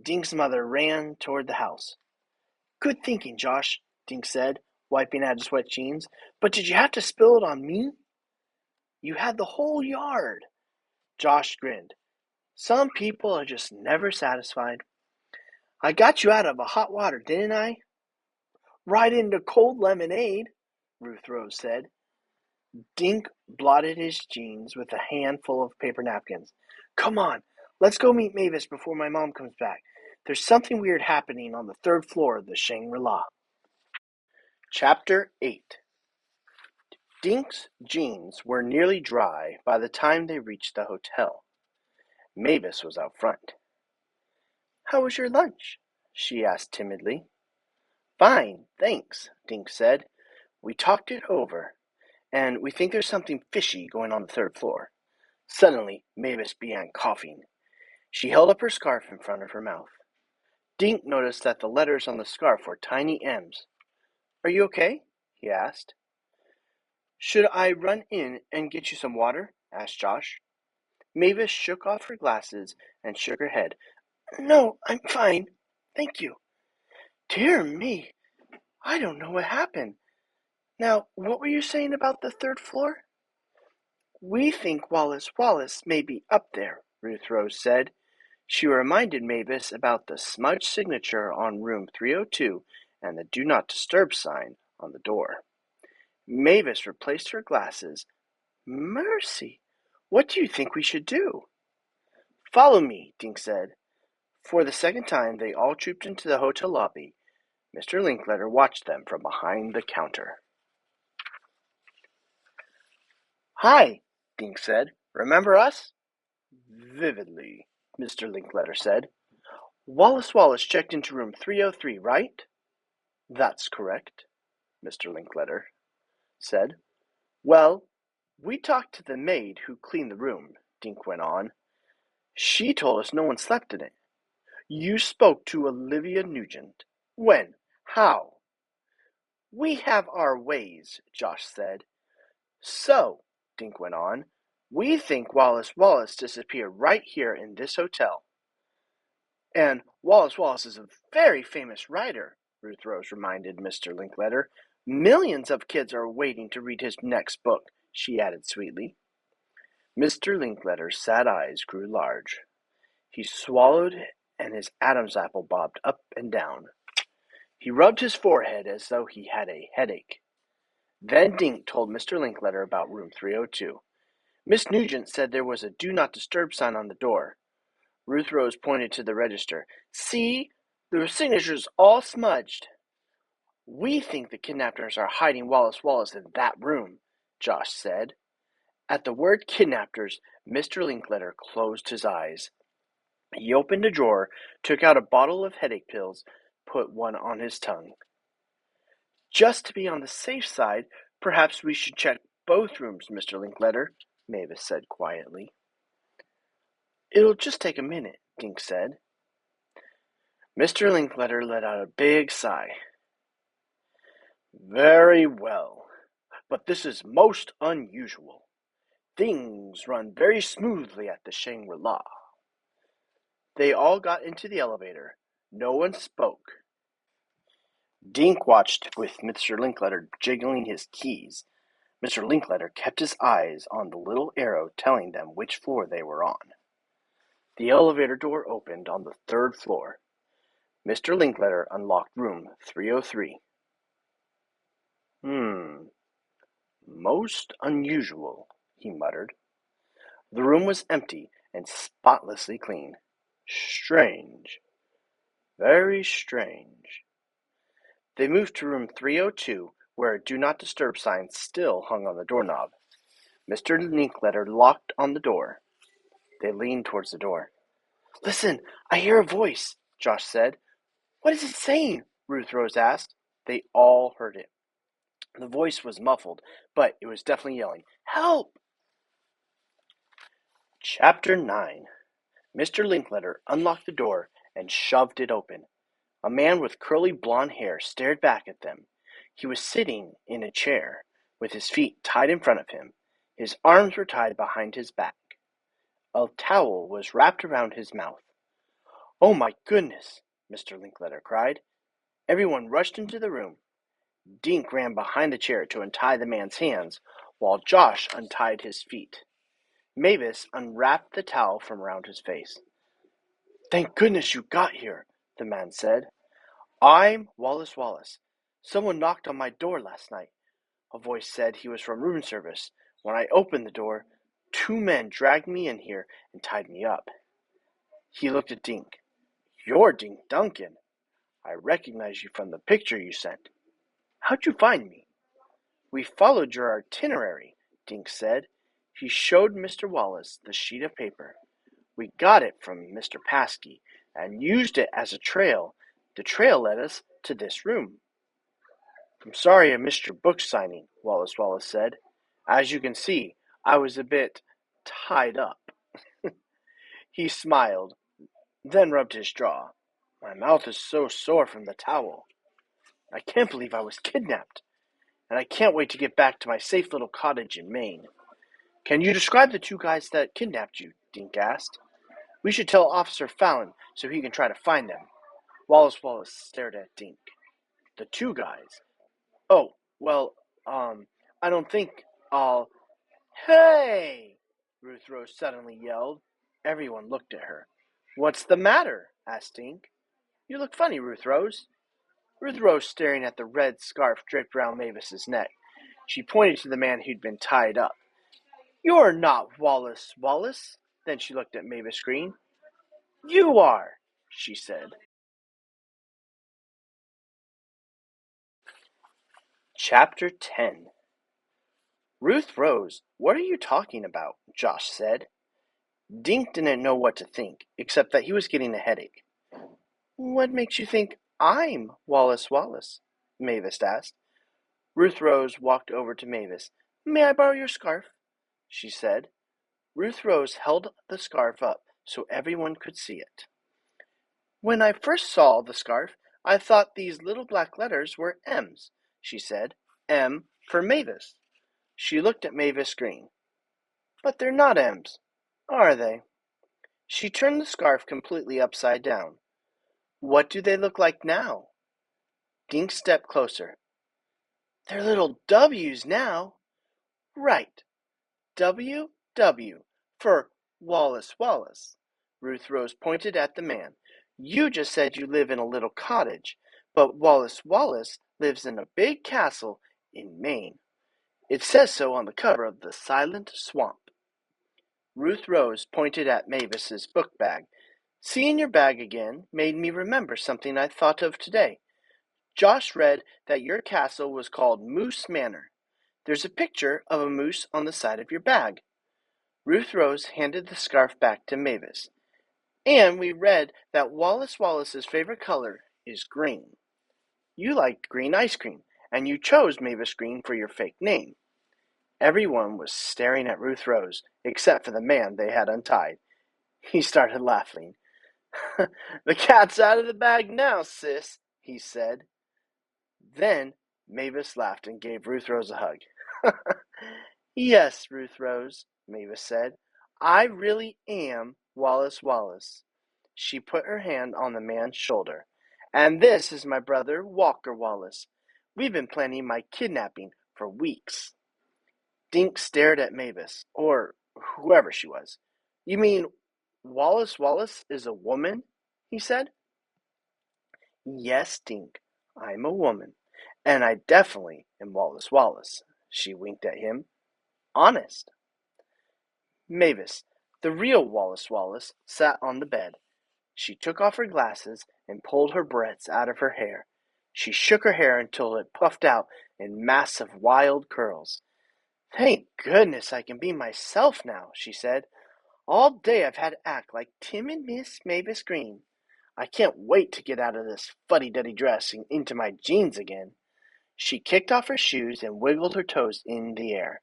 Speaker 1: Dink's mother ran toward the house. Good thinking, Josh, Dink said, wiping at his wet jeans. But did you have to spill it on me? You had the whole yard. Josh grinned. Some people are just never satisfied. I got you out of a hot water, didn't I? Right into cold lemonade, Ruth Rose said. Dink blotted his jeans with a handful of paper napkins. Come on, let's go meet Mavis before my mom comes back. There's something weird happening on the third floor of the Shangri-La. Chapter 8. Dink's jeans were nearly dry by the time they reached the hotel. Mavis was out front. How was your lunch? She asked timidly. Fine, thanks, Dink said. We talked it over, and we think there's something fishy going on the third floor. Suddenly, Mavis began coughing. She held up her scarf in front of her mouth. Dink noticed that the letters on the scarf were tiny M's. Are you okay? He asked. Should I run in and get you some water? Asked Josh. Mavis shook off her glasses and shook her head. No, I'm fine. Thank you. Dear me, I don't know what happened. Now, what were you saying about the third floor? We think Wallis Wallace may be up there, Ruth Rose said. She reminded Mavis about the smudged signature on room 302 and the Do Not Disturb sign on the door. Mavis replaced her glasses. Mercy, what do you think we should do? Follow me, Dink said. For the second time, they all trooped into the hotel lobby. Mr. Linkletter watched them from behind the counter. Hi, Dink said. Remember us? Vividly, Mr. Linkletter said. Wallis Wallace checked into room 303, right? That's correct, Mr. Linkletter said. Well, we talked to the maid who cleaned the room, Dink went on. She told us no one slept in it. You spoke to Olivia Nugent. When? How? We have our ways, Josh said. So, Dink went on, We think Wallis Wallace disappeared right here in this hotel. And Wallis Wallace is a very famous writer, Ruth Rose reminded Mr. Linkletter. Millions of kids are waiting to read his next book, she added sweetly. Mr. Linkletter's sad eyes grew large. He swallowed, and his Adam's apple bobbed up and down. He rubbed his forehead as though he had a headache. Then Dink told Mr. Linkletter about room 302. Miss Nugent said there was a do not disturb sign on the door. Ruth Rose pointed to the register. See, the signature's all smudged. We think the kidnappers are hiding Wallis Wallace in that room, Josh said. At the word kidnappers, Mr. Linkletter closed his eyes. He opened a drawer, took out a bottle of headache pills, put one on his tongue. Just to be on the safe side, perhaps we should check both rooms, Mr. Linkletter, Mavis said quietly. It'll just take a minute, Dink said. Mr. Linkletter let out a big sigh. Very well, but this is most unusual. Things run very smoothly at the Shangri-La. They all got into the elevator. No one spoke. Dink watched with Mr. Linkletter jiggling his keys. Mr. Linkletter kept his eyes on the little arrow telling them which floor they were on. The elevator door opened on the 3rd floor. Mr. Linkletter unlocked room 303. Most unusual, he muttered. The room was empty and spotlessly clean. Strange. Very strange. They moved to room 302, where a do not disturb sign still hung on the doorknob. Mr. Linkletter locked on the door. They leaned towards the door. Listen, I hear a voice, Josh said. What is it saying? Ruth Rose asked. They all heard it. The voice was muffled, but it was definitely yelling, Help! Chapter 9. Mr. Linkletter unlocked the door and shoved it open. A man with curly blond hair stared back at them. He was sitting in a chair, with his feet tied in front of him. His arms were tied behind his back. A towel was wrapped around his mouth. Oh my goodness, Mr. Linkletter cried. Everyone rushed into the room. Dink ran behind the chair to untie the man's hands, while Josh untied his feet. Mavis unwrapped the towel from around his face. Thank goodness you got here, the man said. I'm Wallis Wallace. Someone knocked on my door last night. A voice said he was from room service. When I opened the door, 2 men dragged me in here and tied me up. He looked at Dink. You're Dink Duncan. I recognize you from the picture you sent. How'd you find me? We followed your itinerary, Dink said. He showed Mr. Wallace the sheet of paper. We got it from Mr. Paskey and used it as a trail. The trail led us to this room. I'm sorry I missed your book signing, Wallis Wallace said. As you can see, I was a bit tied up. He smiled, then rubbed his jaw. My mouth is so sore from the towel. I can't believe I was kidnapped, and I can't wait to get back to my safe little cottage in Maine. Can you describe the 2 guys that kidnapped you? Dink asked. We should tell Officer Fallon so he can try to find them. Wallis Wallace stared at Dink. The 2 guys. Oh, well, I don't think I'll... Hey! Ruth Rose suddenly yelled. Everyone looked at her. What's the matter? Asked Dink. You look funny, Ruth Rose. Ruth Rose staring at the red scarf draped around Mavis's neck. She pointed to the man who'd been tied up. You're not Wallis Wallace. Then she looked at Mavis Green. You are, she said. Chapter 10. Ruth Rose, what are you talking about? Josh said. Dink didn't know what to think, except that he was getting a headache. What makes you think I'm Wallis Wallace? Mavis asked. Ruth Rose walked over to Mavis. May I borrow your scarf? She said. Ruth Rose held the scarf up so everyone could see it. When I first saw the scarf, I thought these little black letters were M's, she said. M for Mavis. She looked at Mavis Green. But they're not M's, are they? She turned the scarf completely upside down. What do they look like now? Dink stepped closer. They're little W's now. Right. W, W, for Wallis Wallace. Ruth Rose pointed at the man. You just said you live in a little cottage, but Wallis Wallace lives in a big castle in Maine. It says so on the cover of The Silent Swamp. Ruth Rose pointed at Mavis's book bag. Seeing your bag again made me remember something I thought of today. Josh read that your castle was called Moose Manor. There's a picture of a moose on the side of your bag. Ruth Rose handed the scarf back to Mavis. And we read that Wallis Wallace's favorite color is green. You liked green ice cream, and you chose Mavis Green for your fake name. Everyone was staring at Ruth Rose, except for the man they had untied. He started laughing. The cat's out of the bag now, sis, he said. Then Mavis laughed and gave Ruth Rose a hug. Yes, Ruth Rose, Mavis said. I really am Wallis Wallace. She put her hand on the man's shoulder. And this is my brother, Walker Wallace. We've been planning my kidnapping for weeks. Dink stared at Mavis, or whoever she was. You mean Wallis Wallace is a woman? He said. Yes, Dink, I'm a woman, and I definitely am Wallis Wallace. She winked at him. Honest. Mavis, the real Wallis Wallace, sat on the bed. She took off her glasses and pulled her braids out of her hair. She shook her hair until it puffed out in massive wild curls. Thank goodness I can be myself now, she said. All day I've had to act like timid Miss Mavis Green. I can't wait to get out of this fuddy-duddy dress and into my jeans again. She kicked off her shoes and wiggled her toes in the air.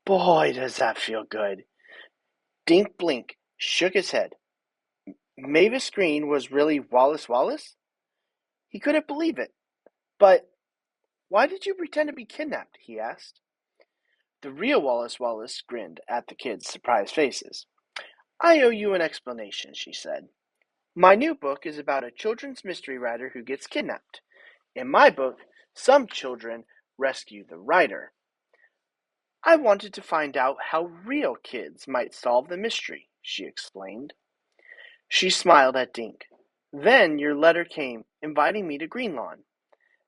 Speaker 1: Boy, does that feel good. Dink Blink shook his head. Mavis Green was really Wallis Wallace? He couldn't believe it. But why did you pretend to be kidnapped? He asked. The real Wallis Wallace grinned at the kids' surprised faces. I owe you an explanation, she said. My new book is about a children's mystery writer who gets kidnapped. In my book, some children rescue the writer. I wanted to find out how real kids might solve the mystery, she explained. She smiled at Dink. Then your letter came, inviting me to Greenlawn.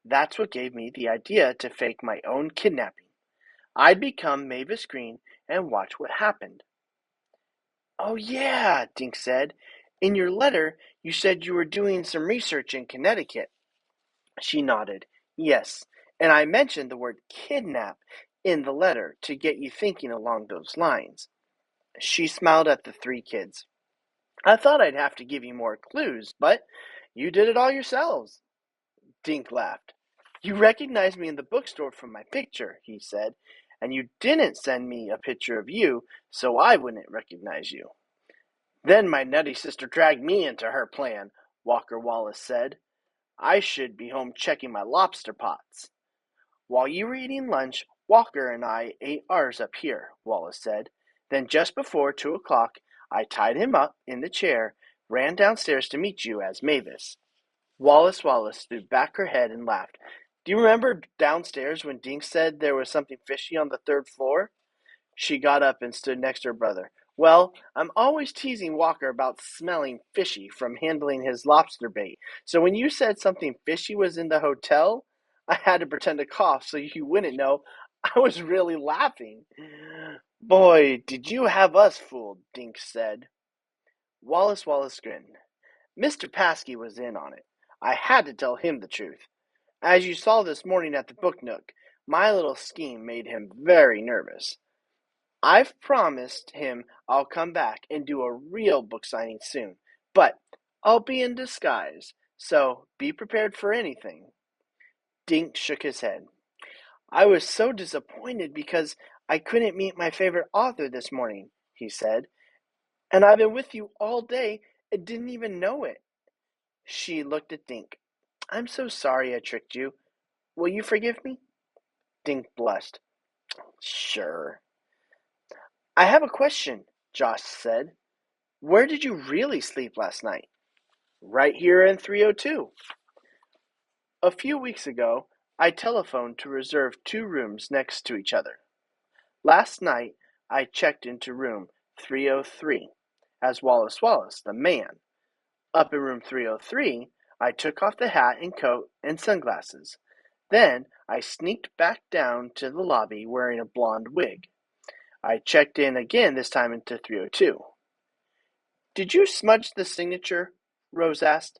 Speaker 1: That's what gave me the idea to fake my own kidnapping. I'd become Mavis Green and watch what happened. Oh yeah, Dink said. In your letter, you said you were doing some research in Connecticut. She nodded. Yes, and I mentioned the word kidnap in the letter to get you thinking along those lines. She smiled at the three kids. I thought I'd have to give you more clues, but you did it all yourselves. Dink laughed. You recognized me in the bookstore from my picture, he said, and you didn't send me a picture of you so I wouldn't recognize you. Then my nutty sister dragged me into her plan, Walker Wallace said. I should be home checking my lobster pots. While you were eating lunch, Walker and I ate ours up here, Wallace said. Then just before 2 o'clock, I tied him up in the chair, ran downstairs to meet you as Mavis. Wallis Wallace threw back her head and laughed. Do you remember downstairs when Dink said there was something fishy on the third floor? She got up and stood next to her brother. Well, I'm always teasing Walker about smelling fishy from handling his lobster bait. So when you said something fishy was in the hotel, I had to pretend to cough so you wouldn't know I was really laughing. Boy, did you have us fooled, Dink said. Wallis Wallace grinned. Mr. Paskey was in on it. I had to tell him the truth. As you saw this morning at the book nook, my little scheme made him very nervous. I've promised him I'll come back and do a real book signing soon, but I'll be in disguise, so be prepared for anything. Dink shook his head. I was so disappointed because I couldn't meet my favorite author this morning, he said, and I've been with you all day and didn't even know it. She looked at Dink. I'm so sorry I tricked you. Will you forgive me? Dink blushed. Sure. I have a question, Josh said. Where did you really sleep last night? Right here in 302. A few weeks ago, I telephoned to reserve 2 rooms next to each other. Last night, I checked into room 303 as Wallis Wallace, the man. Up in room 303, I took off the hat and coat and sunglasses. Then I sneaked back down to the lobby wearing a blonde wig. I checked in again, this time into 302. Did you smudge the signature? Rose asked.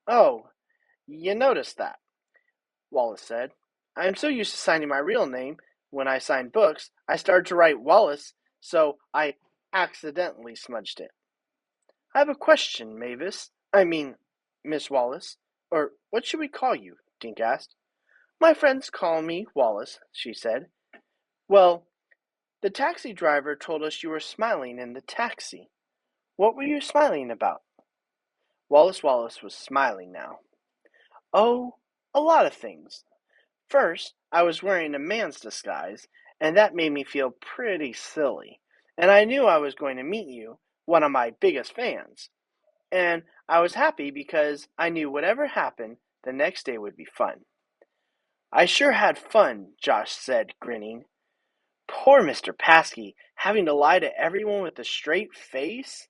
Speaker 1: Oh, you noticed that, Wallace said. I am so used to signing my real name. When I signed books, I started to write Wallace, so I accidentally smudged it. I have a question, Miss Wallace. Or what should we call you? Dink asked. My friends call me Wallace, she said. Well, the taxi driver told us you were smiling in the taxi. What were you smiling about? Wallis Wallace was smiling now. Oh, a lot of things. First, I was wearing a man's disguise, and that made me feel pretty silly. And I knew I was going to meet you, one of my biggest fans. And I was happy because I knew whatever happened, the next day would be fun. I sure had fun, Josh said, grinning. Poor Mr. Paskey, having to lie to everyone with a straight face.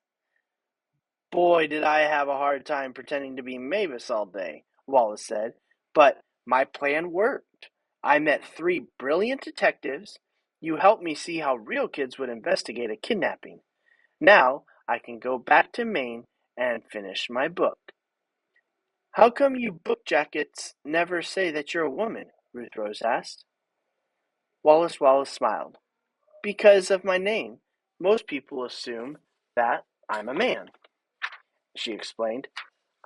Speaker 1: Boy, did I have a hard time pretending to be Mavis all day, Wallace said. But my plan worked. I met 3 brilliant detectives. You helped me see how real kids would investigate a kidnapping. Now I can go back to Maine and finish my book. How come you book jackets never say that you're a woman? Ruth Rose asked. Wallis Wallace smiled. Because of my name, most people assume that I'm a man, she explained.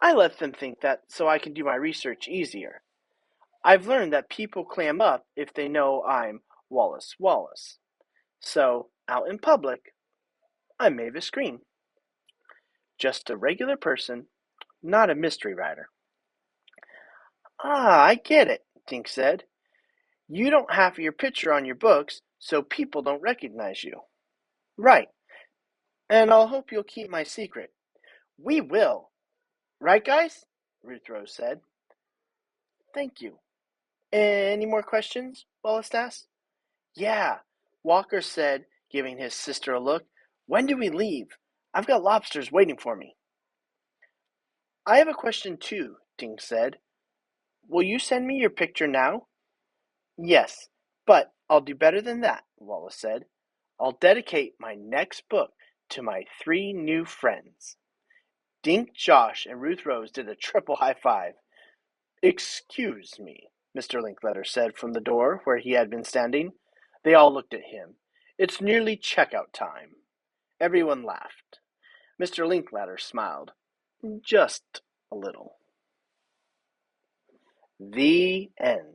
Speaker 1: I let them think that so I can do my research easier. I've learned that people clam up if they know I'm Wallis Wallace. So, out in public, I'm Mavis Green. Just a regular person, not a mystery writer. Ah, I get it, Dink said. You don't have your picture on your books, so people don't recognize you. Right, and I'll hope you'll keep my secret. We will. Right, guys? Ruth Rose said. Thank you. Any more questions? Wallace asked. Yeah, Walker said, giving his sister a look. When do we leave? I've got lobsters waiting for me. I have a question too, Dink said. Will you send me your picture now? Yes, but I'll do better than that, Wallace said. I'll dedicate my next book to my 3 new friends. Dink, Josh, and Ruth Rose did a triple high five. Excuse me, Mr. Linkletter said from the door where he had been standing. They all looked at him. It's nearly checkout time. Everyone laughed. Mr. Linkletter smiled. Just a little. The end.